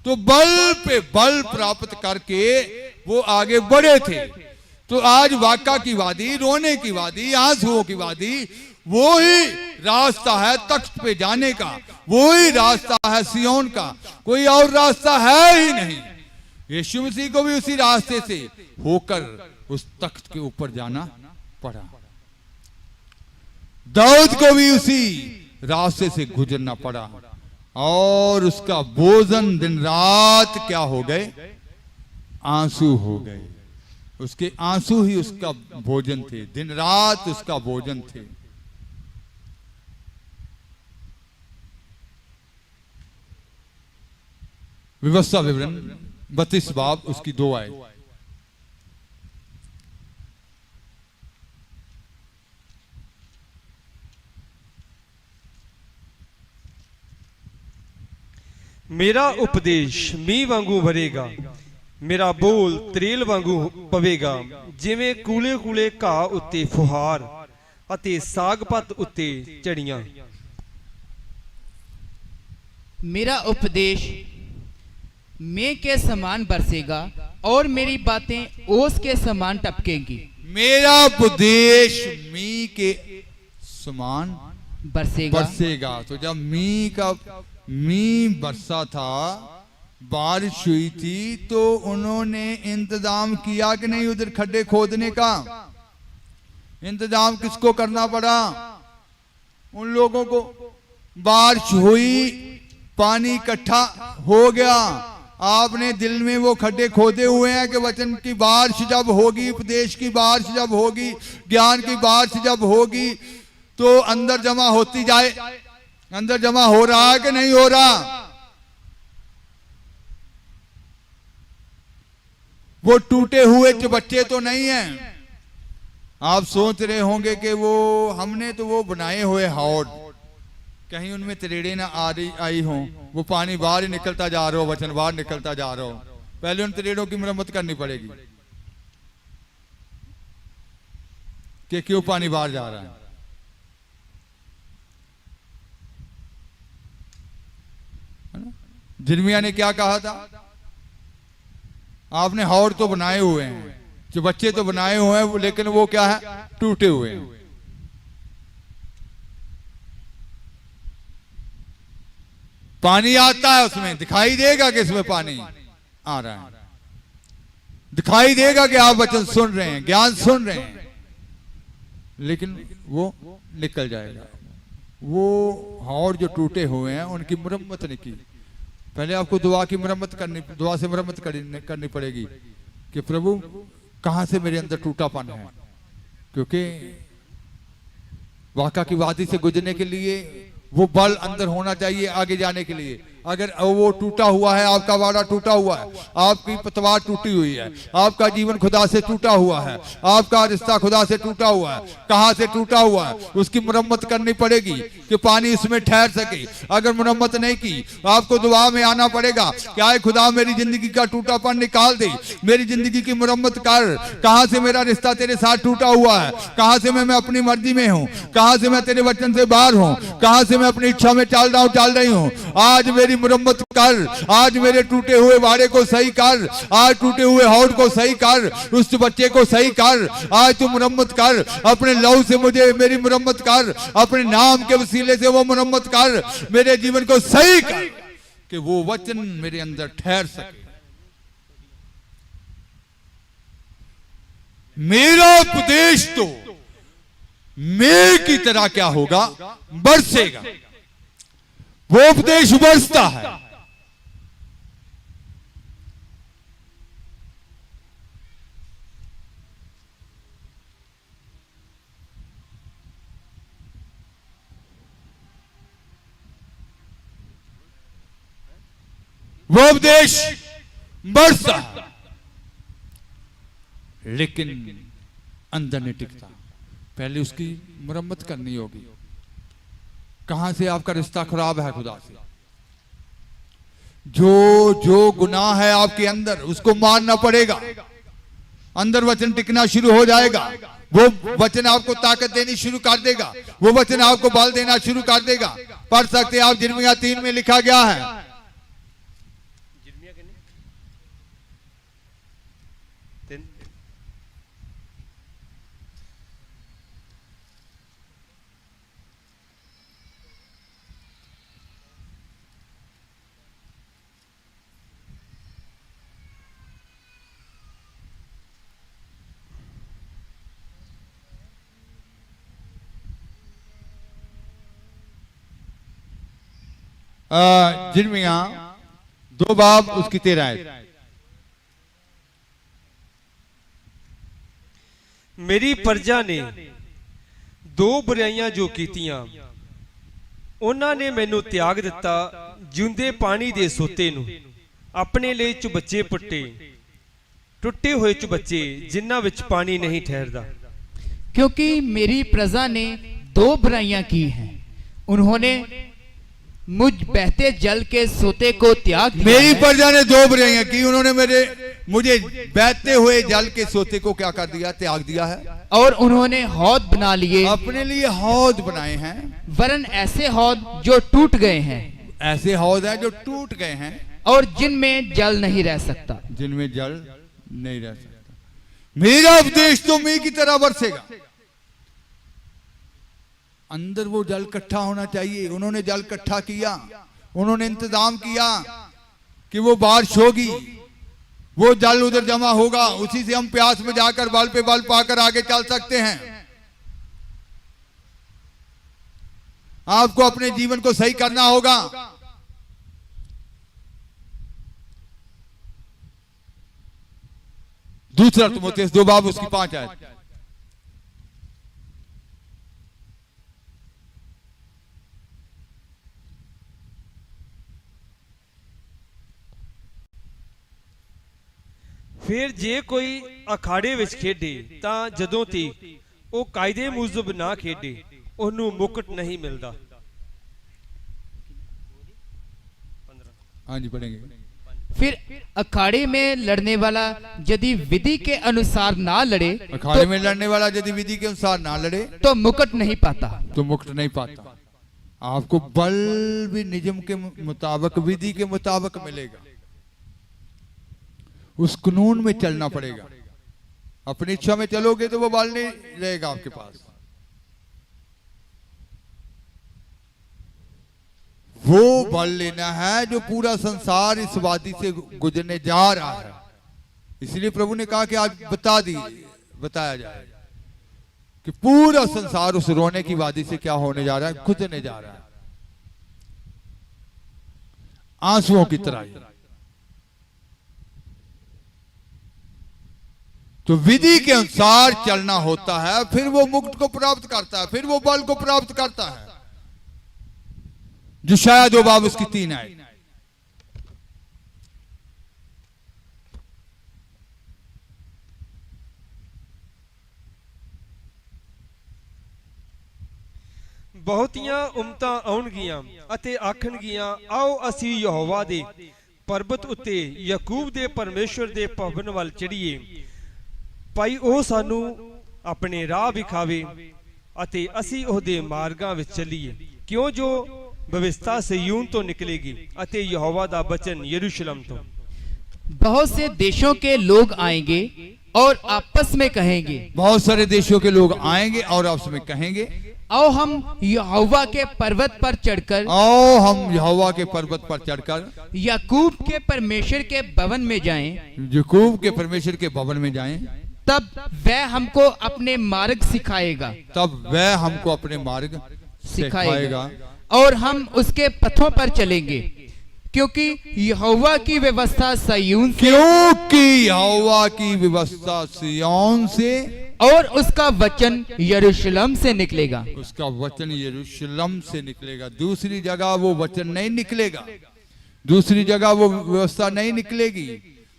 तो बल पे बल प्राप्त करके वो आगे बढ़े थे। तो आज वाका की वादी, रोने की वादी, आंसुओं की वादी, वो ही रास्ता है तख्त पे जाने का, वो ही रास्ता है सियोन का, कोई और रास्ता है ही नहीं। यीशु मसीह को भी उसी रास्ते से होकर उस तख्त के ऊपर जाना पड़ा, दाऊद को भी उसी रास्ते से गुजरना पड़ा, और उसका भोजन दिन रात क्या हो गए, आंसू हो गए। उसके आंसू ही उसका भोजन थे, दिन रात उसका भोजन थे। व्यवस्था विवरण 32 बाब उसकी 2 आयत। मेरा उपदेश मींह वांगू भरेगा, मेरा बोल ਤ੍ਰੇਲ ਵਾਂਗੂ ਪਵੇਗਾ। ਜਿਵੇਂ ਕੂਲੇ ਕੂਲੇ ਘਾਹ ਉੱਤੇ ਫੁਹਾਰ ਅਤੇ ਸਾਗ ਪੱਤ ਉੱਤੇ ਝੜੀਆਂ। मेरा उपदेश मेघ के समान बरसेगा और मेरी बातें ओस के समान टपकेंगी। मेरा उपदेश मींह के समान बरसेगा। तो जब मींह बरसा था, बारिश हुई थी, तो उन्होंने इंतजाम किया कि नहीं उधर खड्डे खोदने का? इंतजाम किसको करना पड़ा? उन लोगों को। बारिश हुई, पानी इकट्ठा हो गया, आपने दिल में वो खड्डे खोदे हुए हैं कि वचन की बारिश जब होगी, उपदेश की बारिश जब होगी, ज्ञान की बारिश जब होगी, तो अंदर जमा होती जाए। अंदर जमा हो रहा है कि नहीं हो रहा? वो टूटे हुए बच्चे तो नहीं हैं। आप सोच रहे होंगे कि वो हमने तो वो बनाए हुए हौद, कहीं उनमें तरेड़े ना आई हो, वो पानी बाहर ही निकलता जा रहा हो, वचन बाहर निकलता जा रहा हो। पहले उन तरेड़ों की मरम्मत करनी पड़ेगी कि क्यों पानी बाहर जा रहा है। जिर्मिया ने क्या कहा था? आपने हौद तो बनाए हुए हैं, जो बच्चे तो बनाए हुए हैं, लेकिन वो क्या है, टूटे हुए हैं। पानी आता है, उसमें दिखाई देगा कि इसमें पानी आ रहा है, दिखाई देगा कि आप वचन सुन रहे हैं, ज्ञान सुन रहे हैं, लेकिन वो निकल जाएगा। वो हौद जो टूटे हुए हैं उनकी मरम्मत नहीं की। पहले आपको दुआ की मरम्मत करनी, दुआ से मरम्मत करनी पड़ेगी कि प्रभु कहां से मेरे अंदर टूटापन है, क्योंकि वाका की वादी से गुजरने के लिए वो बल अंदर होना चाहिए आगे जाने के लिए। अगर वो टूटा हुआ है, आपका वादा टूटा हुआ है, आपकी पतवार टूटी हुई है, आपका जीवन खुदा से टूटा हुआ है, आपका रिश्ता खुदा से टूटा हुआ है, कहां से टूटा हुआ है उसकी मरम्मत करनी पड़ेगी। कि पानी उसमें ठहर सके। अगर मुरम्मत नहीं की आपको दुआ में आना पड़ेगा कि आए खुदा मेरी जिंदगी का टूटापन निकाल दे, मेरी जिंदगी की मुरम्मत कर। कहां से मेरा रिश्ता तेरे साथ टूटा हुआ है, कहां से मैं अपनी मर्जी में हूं, कहां से मैं तेरे वचन से बाहर हूं, कहां से मैं अपनी इच्छा में चल रही हूं। आज मेरी मुरम्मत कर, आज मेरे टूटे हुए वाड़े को सही कर, आज टूटे हुए हौद को सही कर, उस बच्चे को सही कर। आज तू मुरम्मत कर, अपने लहू से मुझे मेरी मुरम्मत कर, अपने नाम के वसीले से वो मुरम्मत कर, मेरे जीवन को सही कर कि वो वचन मेरे अंदर ठहर सके। मेरा उपदेश तो मेघ की तरह क्या होगा, बरसेगा। वो उपदेश बरसता है। वो उपदेश बरसता है लेकिन अंदर नहीं टिकता। पहले उसकी मुरम्मत करनी होगी। कहां से आपका रिश्ता खराब है खुदा से, जो गुनाह है आपके अंदर उसको मारना पड़ेगा। अंदर वचन टिकना शुरू हो जाएगा। वो वचन आपको ताकत देनी शुरू कर देगा, वो वचन आपको बल देना शुरू कर देगा। पढ़ सकते आप यिर्मयाह 3 में लिखा गया है, यिर्मयाह 2 बाब उसकी 13 है। मेरी प्रजा ने 2 बुराइयां जो कीतियां, ਉਹਨਾਂ ਨੇ ਮੈਨੂੰ त्याग ਦਿੱਤਾ। ਜਿਉਂਦੇ ਪਾਣੀ ਦੇ ਸੋਤੇ ਨੂੰ ਆਪਣੇ ਲਈ ਚੁਬੱਚੇ ਪੁੱਟੇ, ਟੁੱਟੇ ਹੋਏ ਚੁਬੱਚੇ ਜਿਨ੍ਹਾਂ ਵਿੱਚ ਪਾਣੀ नहीं ठहरदा। क्योंकि मेरी प्रजा ने 2 बुराइयां की हैं। उन्होंने मुझ बहते जल के सोते को त्याग दिया मेरी है। प्रजा ने 2 बुराइयां की, उन्होंने मुझे बहते हुए जल के सोते को क्या कर दिया, त्याग दिया है। और उन्होंने हौद बना लिए, अपने लिए हौद बनाए हैं, वरन ऐसे हौद जो टूट गए हैं, ऐसे हौद हैं जो टूट गए हैं और जिनमें जल नहीं रह सकता। जिनमें जल नहीं रह सकता। मेरा उपदेश तो मी की तरह बरसेगा। अंदर वो जल इकट्ठा होना चाहिए। उन्होंने जल इकट्ठा किया, उन्होंने इंतजाम किया कि वो बारिश होगी, वो जल उधर जमा होगा, उसी से हम प्यास में जाकर बल पे बल पाकर आगे चल सकते हैं। आपको अपने जीवन को सही करना होगा। दूसरा तीमुथियुस 2 बाब उसकी 5 आयत। ਫਿਰ ਜੇ ਕੋਈ ਅਖਾੜੇ ਵਿੱਚ ਖੇਡੇ ਤਾਂ ਜਦੋਂ ਤੀਕ ਉਹ ਕਾਇਦੇ ਮੁਜਬ ਨਾ ਖੇਡੇ ਉਹਨੂੰ ਮੁਕਟ नहीं मिलता। हाँ जी पढ़ेंगे। फिर अखाड़े में लड़ने वाला यदि विधि के अनुसार ना लड़े, अखाड़े में लड़ने वाला यदि विधि के अनुसार ना लड़े तो मुकुट नहीं पाता। तो मुक्त नहीं पाता। आपको बल भी नियम के मुताबिक, विधि के मुताबिक मिलेगा। उस कानून में चलना पड़ेगा। अपनी इच्छा में चलोगे तो वो बल नहीं रहेगा आपके पास। वो बल लेना है जो पूरा संसार इस वादी से गुजरने जा रहा है। इसलिए प्रभु ने कहा कि आज बताया जाए कि पूरा संसार उस रोने की वादी से क्या होने जा रहा है, गुजरने जा रहा है, आंसुओं की तरह। तो विधि के अनुसार चलना होता है, फिर वो मुक्त को प्राप्त करता है, फिर वो बल को प्राप्त करता है। जो शायद 2 बाब उसकी 3 आए। ਬਹੁਤੀਆਂ ਉਮਤਾਂ ਆਉਣਗੀਆਂ ਅਤੇ ਆਖਣਗੀਆਂ, ਆਓ ਅਸੀਂ ਯਹੋਵਾ ਦੇ ਪਰਬਤ ਉੱਤੇ ਯਾਕੂਬ ਦੇ ਪਰਮੇਸ਼ਵਰ ਦੇ ਭਵਨ ਵੱਲ ਚੜੀਏ, ਭਾਈ ਉਹ ਸਾਨੂੰ ਆਪਣੇ ਰਾਹ ਵਿਖਾਵੇ ਅਤੇ ਅਸੀਂ ਉਹਦੇ ਮਾਰਗਾਂ ਵਿੱਚ ਚੱਲੀਏ। ਕਿਉਂ ਜੋ ਵਿਵਸਥਾ ਸਿਯੋਨ ਤੋਂ ਨਿਕਲੇਗੀ ਅਤੇ ਯਹੋਵਾ ਦਾ ਬਚਨ यरूशलेम ਤੋਂ। बहुत से देशों के लोग आएंगे और आपस में कहेंगे, बहुत सारे देशों के लोग आएंगे और आपस में कहेंगे, आओ हम यहोवा के पर्वत पर चढ़कर, आओ हम यहोवा के पर्वत पर चढ़कर याकूब के परमेश्वर के भवन में जाएं, याकूब के परमेश्वर के भवन में जाएं, तब वह हमको अपने मार्ग सिखाएगा, तब वह हमको अपने मार्ग सिखाएगा और हम उसके पथों पर चलेंगे, क्योंकि यहोवा की व्यवस्था सिय्योन से, क्योंकि यहोवा की व्यवस्था सिय्योन से और उसका वचन यरूशलेम से निकलेगा। उसका वचन यरूशलेम से निकलेगा। दूसरी जगह वो वचन नहीं निकलेगा, दूसरी जगह वो व्यवस्था नहीं निकलेगी।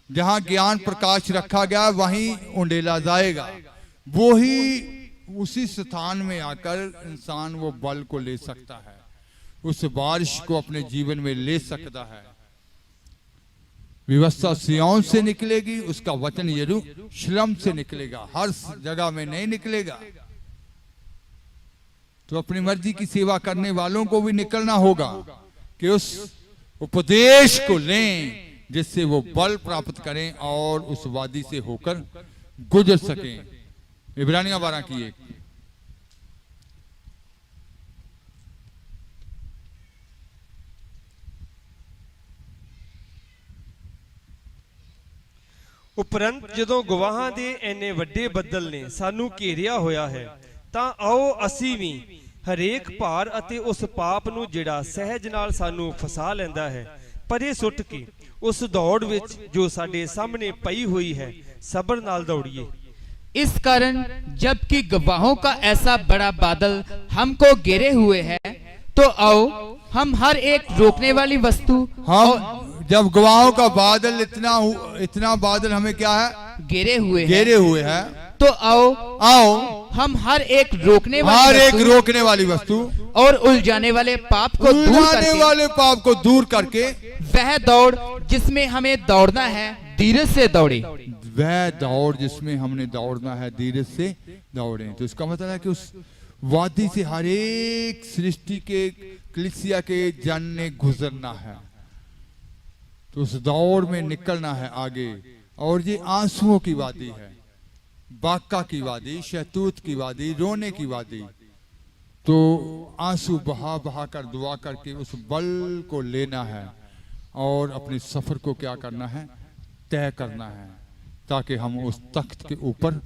जहां ज्ञान प्रकाश रखा गया वहीं उंडेला जाएगा। वो ही उसी स्थान में आकर इंसान वो बल को ले सकता है, उस बारिश को अपने जीवन में ले सकता है। व्यवस्था सिय्योन से निकलेगी, उसका वचन यरूशलेम से निकलेगा, हर जगह में नहीं निकलेगा। तो अपनी मर्जी की सेवा करने वालों को भी निकलना होगा कि उस उपदेश को लें जिससे वो बल प्राप्त करें और उस वादी से होकर गुजर सकें। इब्रानियां 12:1। ਉਪਰੰਤ ਜਦੋਂ ਗਵਾਹਾਂ ਦੇ ਇੰਨੇ ਵੱਡੇ ਬੱਦਲ ਨੇ ਸਾਨੂੰ ਘੇਰਿਆ ਹੋਇਆ ਹੈ, ਤਾਂ ਆਓ ਅਸੀਂ ਵੀ ਹਰੇਕ ਭਾਰ ਅਤੇ ਉਸ ਪਾਪ ਨੂੰ ਜਿਹੜਾ ਸਹਿਜ ਨਾਲ ਸਾਨੂੰ ਫਸਾ ਲੈਂਦਾ ਹੈ, ਪਰੇ ਸੁੱਟ ਕੇ ਉਸ ਦੌੜ ਵਿੱਚ ਜੋ ਸਾਡੇ ਸਾਹਮਣੇ ਪਈ ਹੋਈ ਹੈ ਸਬਰ ਨਾਲ ਦੌੜੀਏ। इस कारण जबकि गवाहों का ऐसा बड़ा बादल हमको घेरे हुए है, तो आओ हम हर एक रोकने वाली वस्तु, हम जब गवाहों का बादल इतना बादल हमें क्या है घेरे हुए है, तो आओ आओ हम हर एक रोकने वाली वस्तु और उलझाने वाले पाप को दूर करके वह दौड़ जिसमें हमें दौड़ना है धीरज से दौड़े। वह दौड़ जिसमें हमने दौड़ना है धीरज से दौड़े। तो इसका मतलब है कि उस वादी से हर एक सृष्टि के कलीसिया के जन ने गुजरना है, तो उस दौड़ में निकलना है आगे। और ये आंसुओं की वादी है, बाका की वादी, शहतूत की वादी, रोने की वादी। तो आंसू बहा बहा कर दुआ करके उस बल को लेना है और अपने सफर को क्या करना है, तय करना है, ताकि हम उस तख्त के ऊपर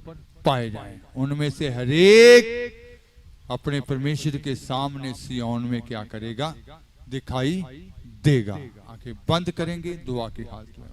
पाए जाएं। उनमें से हर एक अपने परमेश्वर के सामने सिय्योन में क्या करेगा, दिखाई देगा। आंखें बंद करेंगे, दुआ की हालत में।